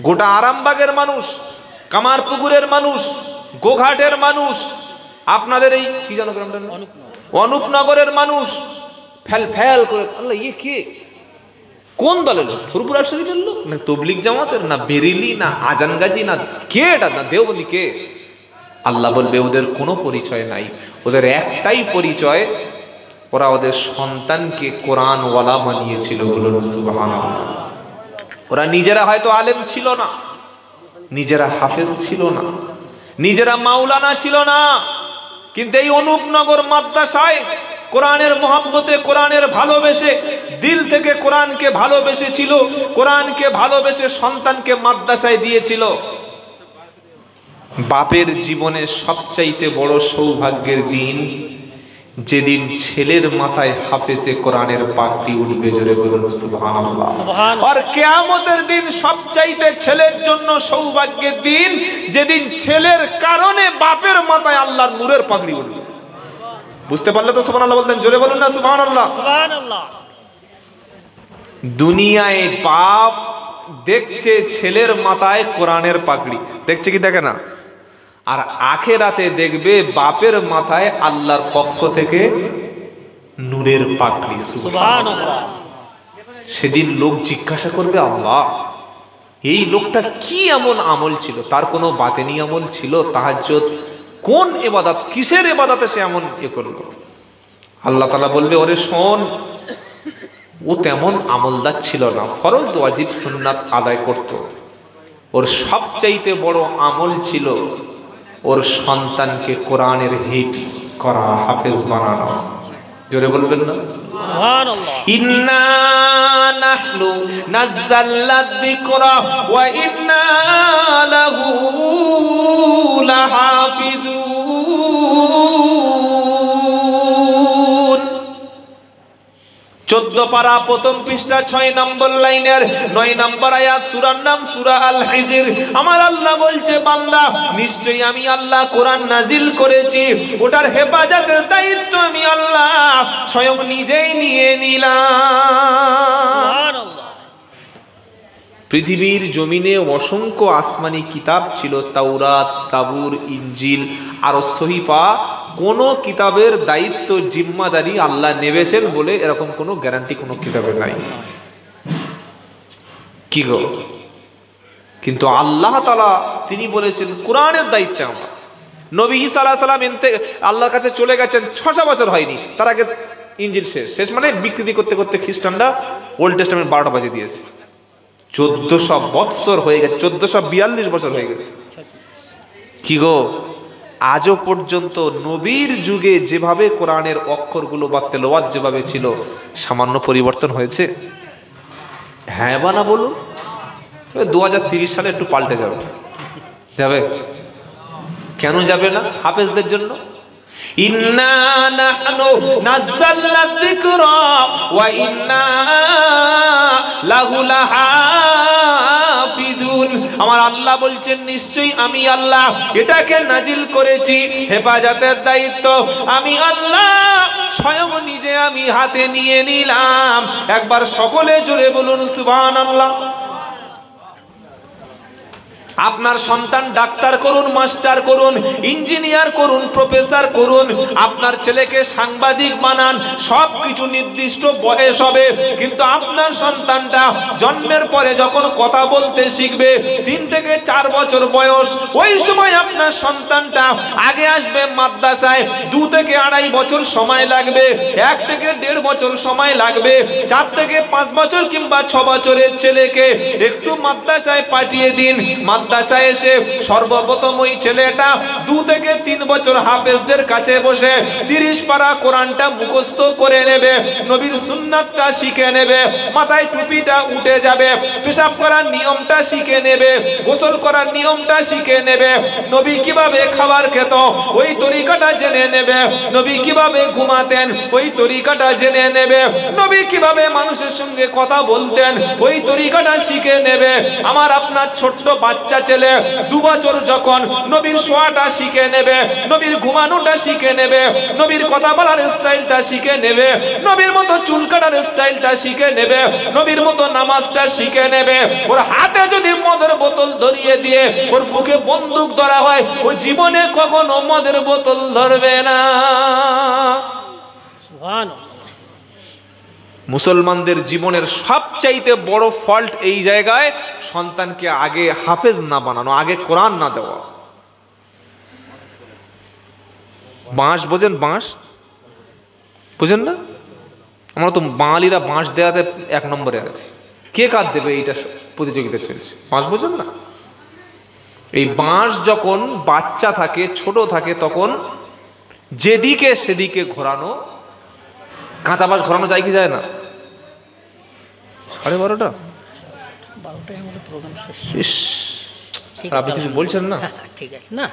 গোটা আরামবাগের মানুষ, কামারপুকুরের মানুষ, গোঘাটের মানুষ, আপনাদের এই কি জানো গ্রামটার নাম? অনুপনগরের মানুষ ফেল ফেল করে, আল্লাহ ইয়ে কে, কোন দলের লোক? ফুরফুরা শরীফের লোক, না তবলিগ জামাতের, না বেরিলি, না আজান গাজী, না কে এটা, না দেওবন্দি, কে? আল্লাহ বলবে ওদের কোনো পরিচয় নাই, ওদের একটাই পরিচয়, ওরা ওদের সন্তানকে কোরআনওয়ালা বানিয়েছিল। বলুন সুবহানাল্লাহ। ওরা নিজেরা হয়তো আলেম ছিল না, নিজেরা হাফেজ ছিল না, নিজেরা মাওলানা ছিল না, কিন্তু এই অনুপনগর মাদ্রাসায় কোরআনের মহব্বতে, কোরআনের ভালোবেসে, দিল থেকে কোরআনকে ভালোবেসেছিল, কোরআনকে ভালোবেসে সন্তানকে মাদ্রাসায় দিয়েছিল। বাপের জীবনে সবচাইতে বড় সৌভাগ্যের দিন যেদিন ছেলের মাথায় হাফেজে কোরআনের পাগড়ি উঠবে। জোরে বলুন সুবহানাল্লাহ। আর কিয়ামতের দিন সবচাইতে ছেলের জন্য সৌভাগ্যের দিন যেদিন ছেলের কারণে বাপের মাথায় আল্লাহর নূরের পাগড়ি উঠবে। বুঝতে পারলে তো সুবহানাল্লাহ বলতেন? জোরে বলুন না সুবহানাল্লাহ। সুবহানাল্লাহ। দুনিয়ায় বাপ দেখছে ছেলের মাথায় কোরআনের পাগড়ি, দেখছে কি দেখে না? আর আখেরাতে দেখবে বাপের মাথায় আল্লাহর পক্ষ থেকে নূরের পাগড়ি। সুবহানাল্লাহ। সেদিন লোক জিজ্ঞাসা করবে, আল্লাহ এই লোকটা কি এমন আমল ছিল, তার কোনো বাতেনি আমল ছিল, তাহাজ্জুদ, কোন ইবাদত, কিসের ইবাদতে সে এমন করলো? আল্লাহ তাআলা বলবে, ওরে শোন, ও তেমন আমলদার ছিল না, ফরজ ওয়াজিব সুন্নাত আদায় করত। ওর সবচাইতে বড় আমল ছিল ওর সন্তানকে কোরআনের হিফজ করা, হাফেজ বানানো। জোরে বলবেন না সুবহানাল্লাহ। ইন্না নাহনু নাযালনা যিকরা ওয়া ইন্না লাহু লাহাফিজুন। 14 পারা প্রথম পৃষ্ঠা 6 নম্বর লাইনের 9 নম্বর আয়াত, সূরার নাম সূরা আল হিজর। আমার আল্লাহ বলছে, বান্দা নিশ্চয়ই আমি আল্লাহ কোরআন নাজিল করেছি, ওটার হেফাজতের দায়িত্ব আমি আল্লাহ স্বয়ং নিজেই নিয়ে নিলাম। সুবহানাল্লাহ। পৃথিবীর জমিনে অসংখ্য আসমানি কিতাব ছিল, তাওরাত, সাবুর, ইনজিল আর সহিফা। কোন কিতাবের দায়িত্ব জিম্মাদারি আল্লাহ নেবেছেন বলে এরকম কোনো গ্যারান্টি কোনো কিতাবে নাই। কি গো? কিন্তু আল্লাহ তাআলা তিনি বলেছেন কোরআনের দায়িত্ব আমার। নবী ঈসা আলাইহিস সালাম আল্লাহর কাছে চলে গেছেন, 600 বছর হয়নি, তার আগে ইনজিল শেষ মানে বিকৃতি করতে করতে খ্রিস্টানরা ওল্ড টেস্টামেন্ট 12টা বাজিয়ে দিয়েছে। 1400 বছর হয়ে গেছে, 1442 বছর হয়ে গেছে। কি গো? আজও পর্যন্ত নবীর যুগে যেভাবে কোরআনের অক্ষরগুলো বা তেলাওয়াত যেভাবে ছিল, সামান্য পরিবর্তন হয়েছে? হ্যাঁ বা না বলুন? 2030 সালে একটু পাল্টে যাবে। কেন যাবে না? হাফেজদের জন্য। ইন্না নাহনু নাযালনা যিকরা ওয়া ইন্না লাহু লাহাফিজুন। আমার আল্লাহ বলছেন, নিশ্চয়ই আমি আল্লাহ এটাকে নাজিল করেছি, হেফাজতের দায়িত্ব আমি আল্লাহ স্বয়ং নিজে আমি হাতে নিয়ে নিলাম। একবার সকলে জোরে বলুন সুবহানাল্লাহ। আপনার সন্তান ডাক্তার করুন, মাস্টার করুন, ইঞ্জিনিয়ার করুন, প্রফেসর করুন, আপনার ছেলেকে সাংবাদিক বানান, সব কিছু নির্দিষ্ট বয়স হবে, কিন্তু আপনার সন্তানটা জন্মের পরে যখন কথা বলতে শিখবে 3 থেকে 4 বছর বয়স, ওই সময় আপনার সন্তানটা আগে আসবে মাদ্রাসায়, 2 থেকে 2.5 বছর সময় লাগবে, 1 থেকে 1.5 বছর সময় লাগবে, 4 থেকে 5 বছর কিংবা 6 বছরের ছেলেকে একটু মাদ্রাসায় পাঠিয়ে দিন। মাদ্রাসায় এসে সর্বপ্রথম ওই ছেলেটা 2 থেকে 3 বছর হাফেজদের কাছে বসে 30 পারা কোরআনটা মুখস্থ করে নেবে, নবীর সুন্নাতটা শিখে নেবে, মাথায় টুপিটা উঠে যাবে, পেশাব করার নিয়মটা শিখে নেবে, গোসল করার নিয়মটা শিখে নেবে, নবী কিভাবে খাবার খেত ওই তরিকাটা জেনে নেবে, নবী কিভাবে ঘুমাতেন ওই তরিকাটা জেনে নেবে, নবী কিভাবে মানুষের সঙ্গে কথা বলতেন ওই তরিকাটা শিখে নেবে। আমার আপনার ছোট্ট বাচ্চা ছেলে 2 বছর যখন নবীর শোয়াটা শিখে নেবে, নবীর ঘুমানোটা শিখে নেবে, নবীর কথা বলার স্টাইলটা শিখে নেবে, নবীর মতো চুল কাটার স্টাইলটা শিখে নেবে, নবীর মতো নামাজটা শিখে নেবে। ওর হাতে যদি মদের বোতল ধরিয়ে দিয়ে ওর বুকে বন্দুক ধরা হয়, ও জীবনে কখনো মদের বোতল ধরবে না। সুবহানাল্লাহ। মুসলমানদের জীবনের সবচাইতে বড় ফল্ট এই জায়গায়, সন্তানকে আগে হাফেজ না বানানো, আগে কোরআন না দেওয়া। বাঁশ বোঝেন? বাঁশ বুঝেন না? আমরা তো বাঙালিরা বাঁশ দেওয়াতে 1 নম্বরে আছে। কে কার দেবে এইটা প্রতিযোগিতা চলছে। বাঁশ বোঝেন না? এই বাঁশ যখন বাচ্চা থাকে, ছোট থাকে, তখন যেদিকে সেদিকে ঘোরানো। কাঁচা বাঁশ ঘোরানো যায় কি যায় না? 12:30 12টায় আমাদের প্রোগ্রাম শেষ। ইস, ঠিক আপনি কিছু বলছেন না? ঠিক আছে, না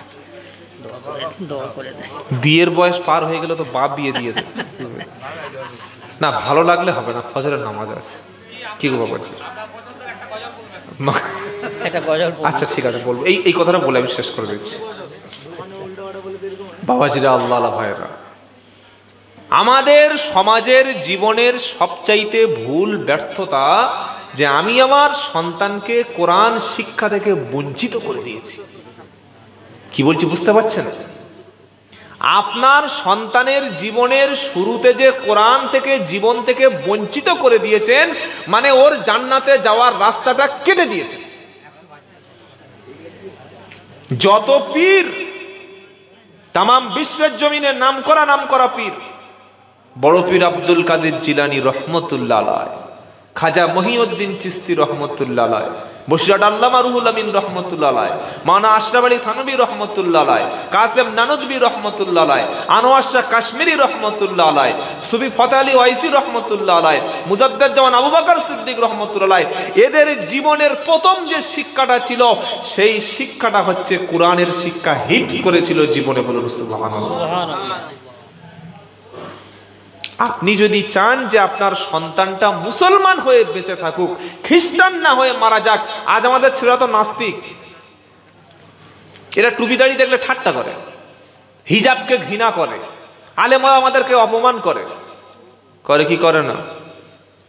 দোয়া করে দেয়। বিয়ের বয়স পার হয়ে গেলে তো বাপ বিয়ে দিয়ে দেয় না। ভালো লাগলে হবে না, ফজরের নামাজ আছে। কি গো বাবাজি? একটা গজল বলুন। আচ্ছা ঠিক আছে, বলবো। এই কথাটা বলে আমি শেষ করে দিচ্ছি। বাবাজিরা, আল্লাহ আল্লাহ ভাইরা, আমাদের সমাজের জীবনের সবচাইতে ভুল ব্যর্থতা যে আমি আমার সন্তানকে কোরআন শিক্ষা থেকে বঞ্চিত করে দিয়েছি। কি বলছি বুঝতে পারছেন? আপনার সন্তানের জীবনের শুরুতে যে কোরআন থেকে, জীবন থেকে বঞ্চিত করে দিয়েছেন, মানে ওর জান্নাতে যাওয়ার রাস্তাটা কেটে দিয়েছেন। যত পীর, তামাম বিশ্বের জমিনে নাম করা পীর, বড় পীর আব্দুল কাদের জিলানী রহমতুল্লাহ আলাইহ, খাজা মহিউদ্দিন চিশতি রহমতুল্লাহ আলাইহ, বসিরহাট আল্লামা রুহুল আমিন রহমতুল্লাহ আলাইহ, মাওলানা আশরাফ আলী থানভী রহমতুল্লাহ আলাইহ, কাসেম নানুদবী রহমতুল্লাহ আলাইহ, আনোয়ার শাহ কাশ্মীরি রহমতুল্লাহ আলাইহ, সুফি ফতেহ আলী ওয়াইসি রহমতুল্লাহ আলাইহ, মুজাদ্দেদ জামান আবু বকর সিদ্দিক রহমতুল্লাহ আলাইহ, এদের জীবনের প্রথম যে শিক্ষাটা ছিল, সেই শিক্ষাটা হচ্ছে কোরআনের শিক্ষা। হিফজ করেছিল জীবনে। বলুন সুবহানাল্লাহ। সুবহানাল্লাহ। আপনি যদি চান যে আপনার সন্তানটা মুসলমান হয়ে বেঁচে থাকুক, খ্রিস্টান না হয়ে মারা যাক। আজ আমাদের ছেলেরা তো নাস্তিক, এরা টুপি দাড়ি দেখলে ঠাট্টা করে, হিজাবকে ঘৃণা করে, আলেমা আমাদেরকে অপমান করে। করে কি করে না?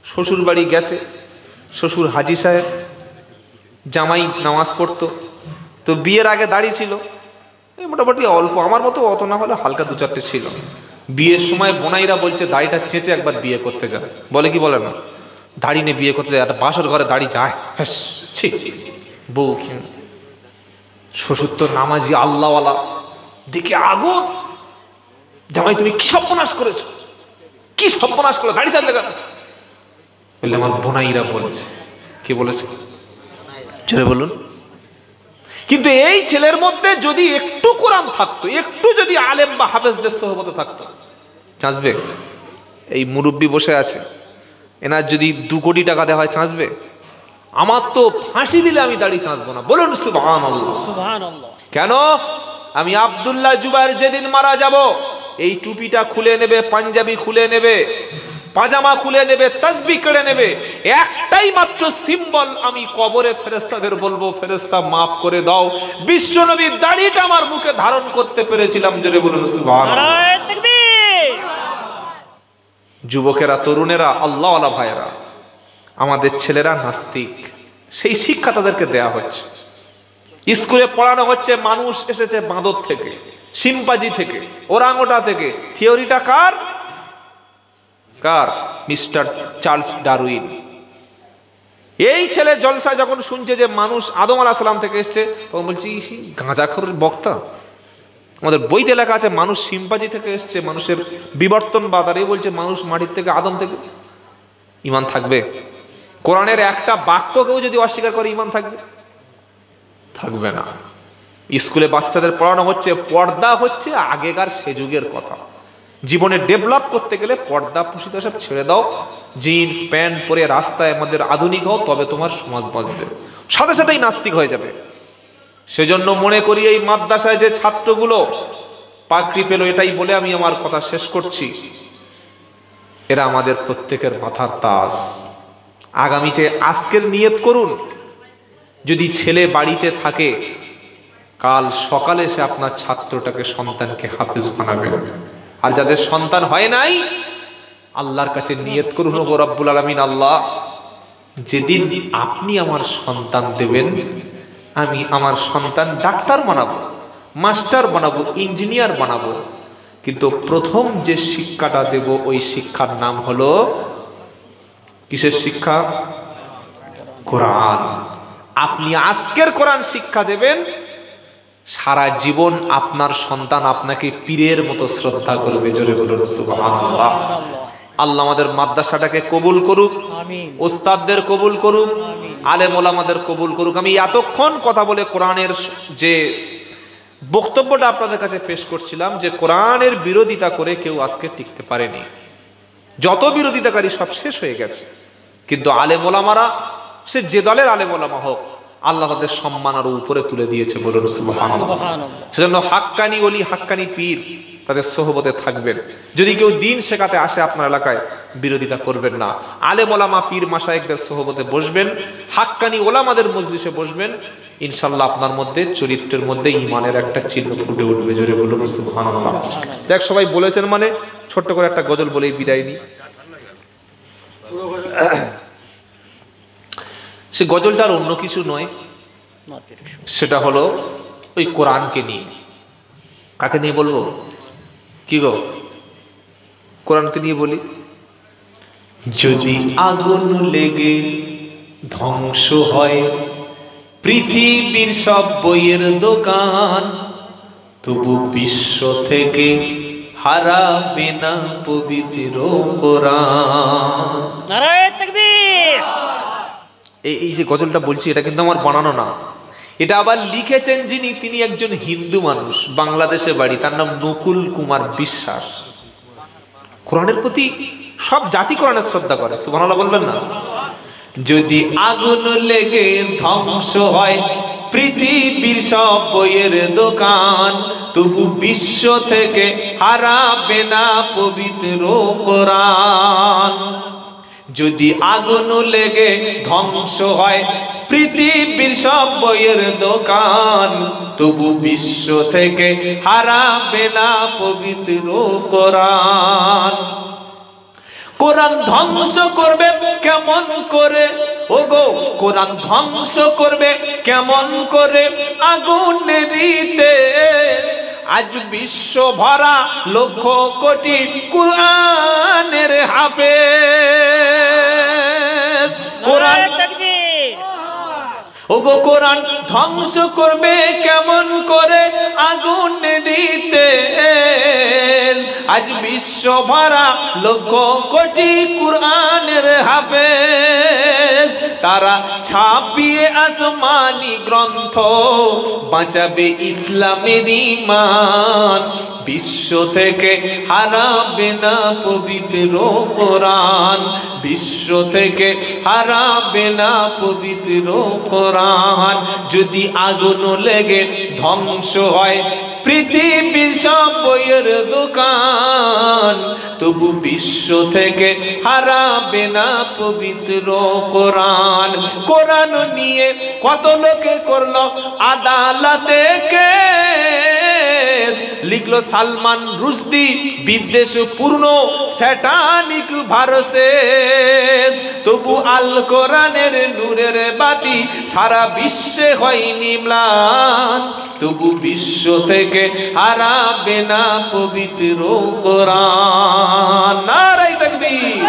শ্বশুর বাড়ি গেছে, শ্বশুর হাজি সাহেব, জামাই নামাজ পড়তো, তো বিয়ের আগে দাড়ি ছিল মোটামুটি অল্প, আমার মতো অত না হলে হালকা 2-4টে ছিল। বিয়ের সময় বোনাইরা বলছে দাড়িটা চেঁচে একবার বিয়ে করতে যায়। বলে কি বলে না? দাড়ি নিয়ে বিয়ে করতে যায়, একটা বাসর ঘরে দাড়ি যায়। হ্যাঁ ঠিক। বউ কি শ্বশুর তো নামাজি আল্লাহওয়ালা, দিকে আগুন। জামাই তুমি কি সর্বনাশ করেছো, কি সর্বনাশ করে দাড়ি চাঁদলে কেন? বললে আমার বোনাইরা বলেছে। কি বলেছে? জোরে বলুন। কিন্তু এই ছেলের মধ্যে যদি একটু কোরআন থাকতো, একটু যদি আলেম বা হাফেজদের সোহবত থাকতো, চাঁচবে? এই মুরব্বী বসে আছে, এনার যদি 2 কোটি টাকা দেওয়া হয় চাঁচবে? আমার তো ফাঁসি দিলে আমি দাড়ি চাঁচবো না। বলুন সুবহানাল্লাহ। সুবহানাল্লাহ। কেন? আমি আব্দুল্লাহ জুবাইর যেদিন মারা যাব, এই টুপিটা খুলে নেবে, পাঞ্জাবি খুলে নেবে, পাজামা খুলে নেবে, তাসবিহ কেড়ে নেবে। একটাই মাত্র সিম্বল, আমি কবরে ফেরেশতাদের বলবো, ফেরেশতা মাফ করে দাও, বিশ্বনবীর দাড়িটা আমার মুখে ধারণ করতে পেরেছিলাম। জোরে বলুন সুবহানাল্লাহ। নারায়ে তাকবীর। যুবকেরা, তরুণেরা, আল্লাহওয়ালা ভাইয়েরা, আমাদের ছেলেরা নাস্তিক, সেই শিক্ষা তাদেরকে দেয়া হচ্ছে। স্কুলে পড়ানো হচ্ছে মানুষ এসেছে বাঁদর থেকে, শিম্পাজি থেকে, ওরাংওটা থেকে। থিওরিটা কার? Mister Charles Darwin. এই ছেলে জলসায় যখন শুনছে যে মানুষ আদম আলাইহিস সালাম থেকে এসছে, তখন বলছি গাঁজাখোরের বক্তা, আমাদের বইতে লেখা আছে মানুষ শিম্পাজি থেকে এসছে, মানুষের বিবর্তনবাদ, আর এই বলছে মানুষ মাটির থেকে, আদম থেকে। ঈমান থাকবে? কোরআনের একটা বাক্যকেও যদি অস্বীকার করে ঈমান থাকবে? থাকবে না। স্কুলে বাচ্চাদের পড়ানো হচ্ছে পর্দা হচ্ছে আগেকার সে যুগের কথা। জীবনে ডেভেলপ করতে গেলে পর্দা পুষিত সব ছেড়ে দাও, জিন্স প্যান্ট পরে রাস্তায় আমাদের আধুনিক হও, তবে তোমার সমাজ বাঁচবে। সাথে সাথেই নাস্তিক হয়ে যাবে। সেজন্য মনে করি এই মাদ্রাসায় যে ছাত্রগুলো পাকড়ি পেল, এটাই বলে আমি আমার কথা শেষ করছি, এরা আমাদের প্রত্যেকের মাথার তাজ। আগামীতে আজকের নিয়ত করুন, যদি ছেলে বাড়িতে থাকে, কাল সকালে সে আপনার ছাত্রটাকে, সন্তানকে হাফেজ বানাবে। আর যাদের সন্তান হয় নাই, আল্লাহর কাছে নিয়ত করুন, ওগো রব্বুল আলামিন, আল্লাহ যেদিন আপনি আমার সন্তান দেবেন, আমি আমার সন্তান ডাক্তার বানাবো, মাস্টার বানাবো, ইঞ্জিনিয়ার বানাবো, কিন্তু প্রথম যে শিক্ষাটা দেব ওই শিক্ষার নাম হলো কিসের শিক্ষা? কোরআন। আপনি আজকের কোরআন শিক্ষা দেবেন, সারা জীবন আপনার সন্তান আপনাকে পীরের মতো শ্রদ্ধা করবে। জোরে বলুন সুবহানাল্লাহ। আল্লাহ আমাদের মাদ্রাসাটাকে কবুল করুক, ওস্তাদদের কবুল করুক, আলেম ওলামাদের কবুল করুক। আমি এতক্ষণ কথা বলে কোরআনের যে বক্তব্যটা আপনাদের কাছে পেশ করছিলাম, যে কোরআনের বিরোধিতা করে কেউ আজকে টিকতে পারেনি। যত বিরোধিতাকারী সব শেষ হয়ে গেছে, কিন্তু আলেম ওলামারা, সে যে দলের আলেম ওলামা হোক, আল্লাহ তাদের সম্মান আরো উপরে তুলে দিয়েছে। বলুন সুবহানাল্লাহ। সেজন্য হাক্কানি ওলি, হাক্কানি পীর, তাদের সোহবতে থাকবেন। যদি কেউ দিন শেখাতে আসে আপনার এলাকায়, বিরোধিতা করবেন না। আলেম ওলামা পীর মাশায়েখদের সোহবতে বসবেন, হাক্কানি ওলামাদের মজলিসে বসবেন, ইনশাআল্লাহ আপনার মধ্যে, চরিত্রের মধ্যে ঈমানের একটা চিহ্ন ফুটে উঠবে। জোরে বলুন সুবহানাল্লাহ। দেখ সবাই বলেছেন মানে ছোট্ট করে একটা গজল বলেই বিদায় নিই। সে গজলটার অন্য কিছু নয়, সেটা হলো ওই কোরআনকে নিয়ে। কাকে নিয়ে বলবো? কি গো? কোরআনকে নিয়ে বলি। যদি আগুন লেগে ধ্বংস হয় পৃথিবীর সব বইয়ের দোকান, তবু বিশ্ব থেকে হারাবে না পবিত্র কোরআন। নারায়ে তাকবীর। এই যে গজলটা বলছি, এটা কিন্তু আমার বানানো না। এটা আবার লিখেছেন যিনি, তিনি একজন হিন্দু মানুষ, বাংলাদেশে বাড়ি, তার নাম নকুল কুমার বিশ্বাস। কোরআনের প্রতি সব জাতি কোরআনের শ্রদ্ধা করে, সুবহানাল্লাহ বলবেন না? যদি আগুন লেগে ধ্বংস হয় পৃথিবীর সব বইয়ের দোকান, তবু বিশ্ব থেকে হারাবে না পবিত্র কোরআন। যদি আগুন লেগে ধ্বংস হয় পৃথিবীর সব বইয়ের দোকান, তবু বিশ্ব থেকে হারাবে না পবিত্র কোরআন। কোরআন ধ্বংস করবে কেমন করে, ওগো কোরআন ধ্বংস করবে কেমন করে আগুনেরই তেজ। আজ বিশ্ব ভরা লক্ষ কোটি কোরআনের হাফেজ। কোরআন, ওগো কোরআন ধ্বংস করবে কেমন করে আগুনেরই তেজ। আজ বিশ্ব ভরা লক্ষ কোটি কোরআনের হাফেজ। তারা ছাপিয়ে আসমানি গ্রন্থ, বাঁচাবে ইসলামের ঈমান। বিশ্ব থেকে হারাবে না পবিত্র কোরআন, বিশ্ব থেকে হারাবে না পবিত্র কোরআন। যদি আগুন লেগে ধ্বংস হয় পৃথিবীর সব বইয়ের দোকান, তবু বিশ্ব থেকে হারাবে না পবিত্র কোরআন। কোরআন নিয়ে কত লোকে করলো আদালতে কেস, লিখলো সালমান রুশদি বিদ্বেষ পূর্ণ স্যাটানিক ভার্সেস। তবু আল কোরআনের নূরের বাতি সারা বিশ্বে হয়নি ম্লান, তবু বিশ্ব থেকে হারাবে না পবিত্র কোরআন। নারায়ে তাকবীর।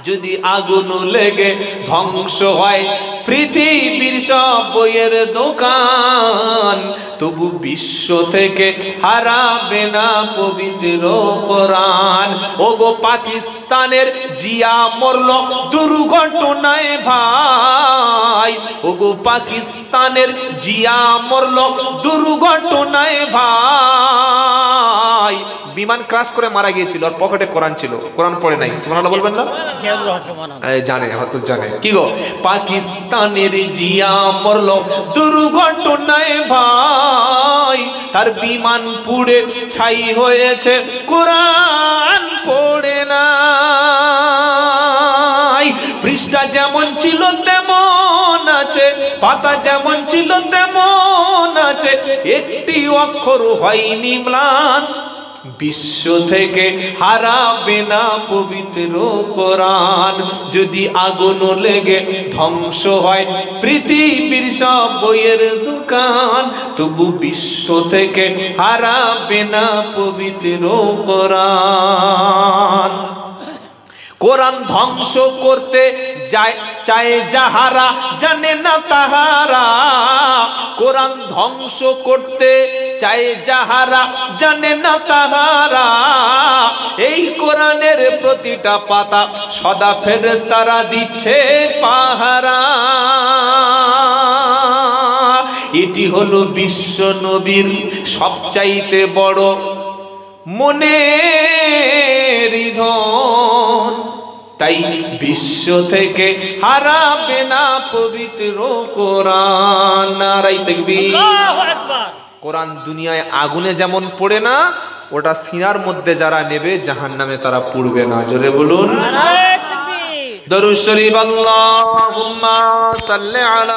যদি আগুন লেগে ধ্বংস হয় পৃথিবীর সব বইয়ের দোকান, তবু বিশ্ব থেকে হারাবে না পবিত্র কোরআন। ওগো পাকিস্তানের জিয়া মরল দুর্ঘটনায় ভাই, ওগো পাকিস্তানের জিয়া মরল দুর্ঘটনায় ভাই। বিমান ক্রাশ করে মারা গিয়েছিল, আর পকেটে কোরআন ছিল, কোরআন পড়ে নাই। সুবহানাল্লাহ বলবেন না? জানে, হয়তো জানে। কি গো, পাকিস্তানের জিয়া মরল দুর্ঘটনায় ভাই, তার বিমান পুড়ে ছাই হয়েছে, কোরআন পড়ে নাই। পৃষ্ঠা যেমন ছিল তেমন আছে, পাতা যেমন ছিল তেমন আছে, একটি অক্ষর হয়নি ম্লান, বিশ্ব থেকে হারাবে না পবিত্র কোরআন। যদি আগুন লেগে ধ্বংস হয় পৃথিবীর সব বইয়ের দোকান, তবু বিশ্ব থেকে হারাবে না পবিত্র কোরআন। কোরআন ধ্বংস করতে চায় যাহারা, জানে না তাহারা। কোরআন ধ্বংস করতে চায় যাহারা, জানে না তাহারা। এই কোরআনের প্রতিটা পাতা সদা ফেরেশতারা দিচ্ছে পাহারা। এটি হলো বিশ্ব নবীর সবচাইতে বড় মনের ধন, তাই বিশ্ব থেকে হারাবে না পবিত্র কোরআন। নারায়ে তাকবীর। কোরআন দুনিয়ায় আগুনে যেমন পড়ে না, ওটা সিনার মধ্যে যারা নেবে জাহান্নামে তারা পুড়বে না। জোরে বলুন দরুদ শরীফ। আল্লাহুম্মা সাল্লি আলা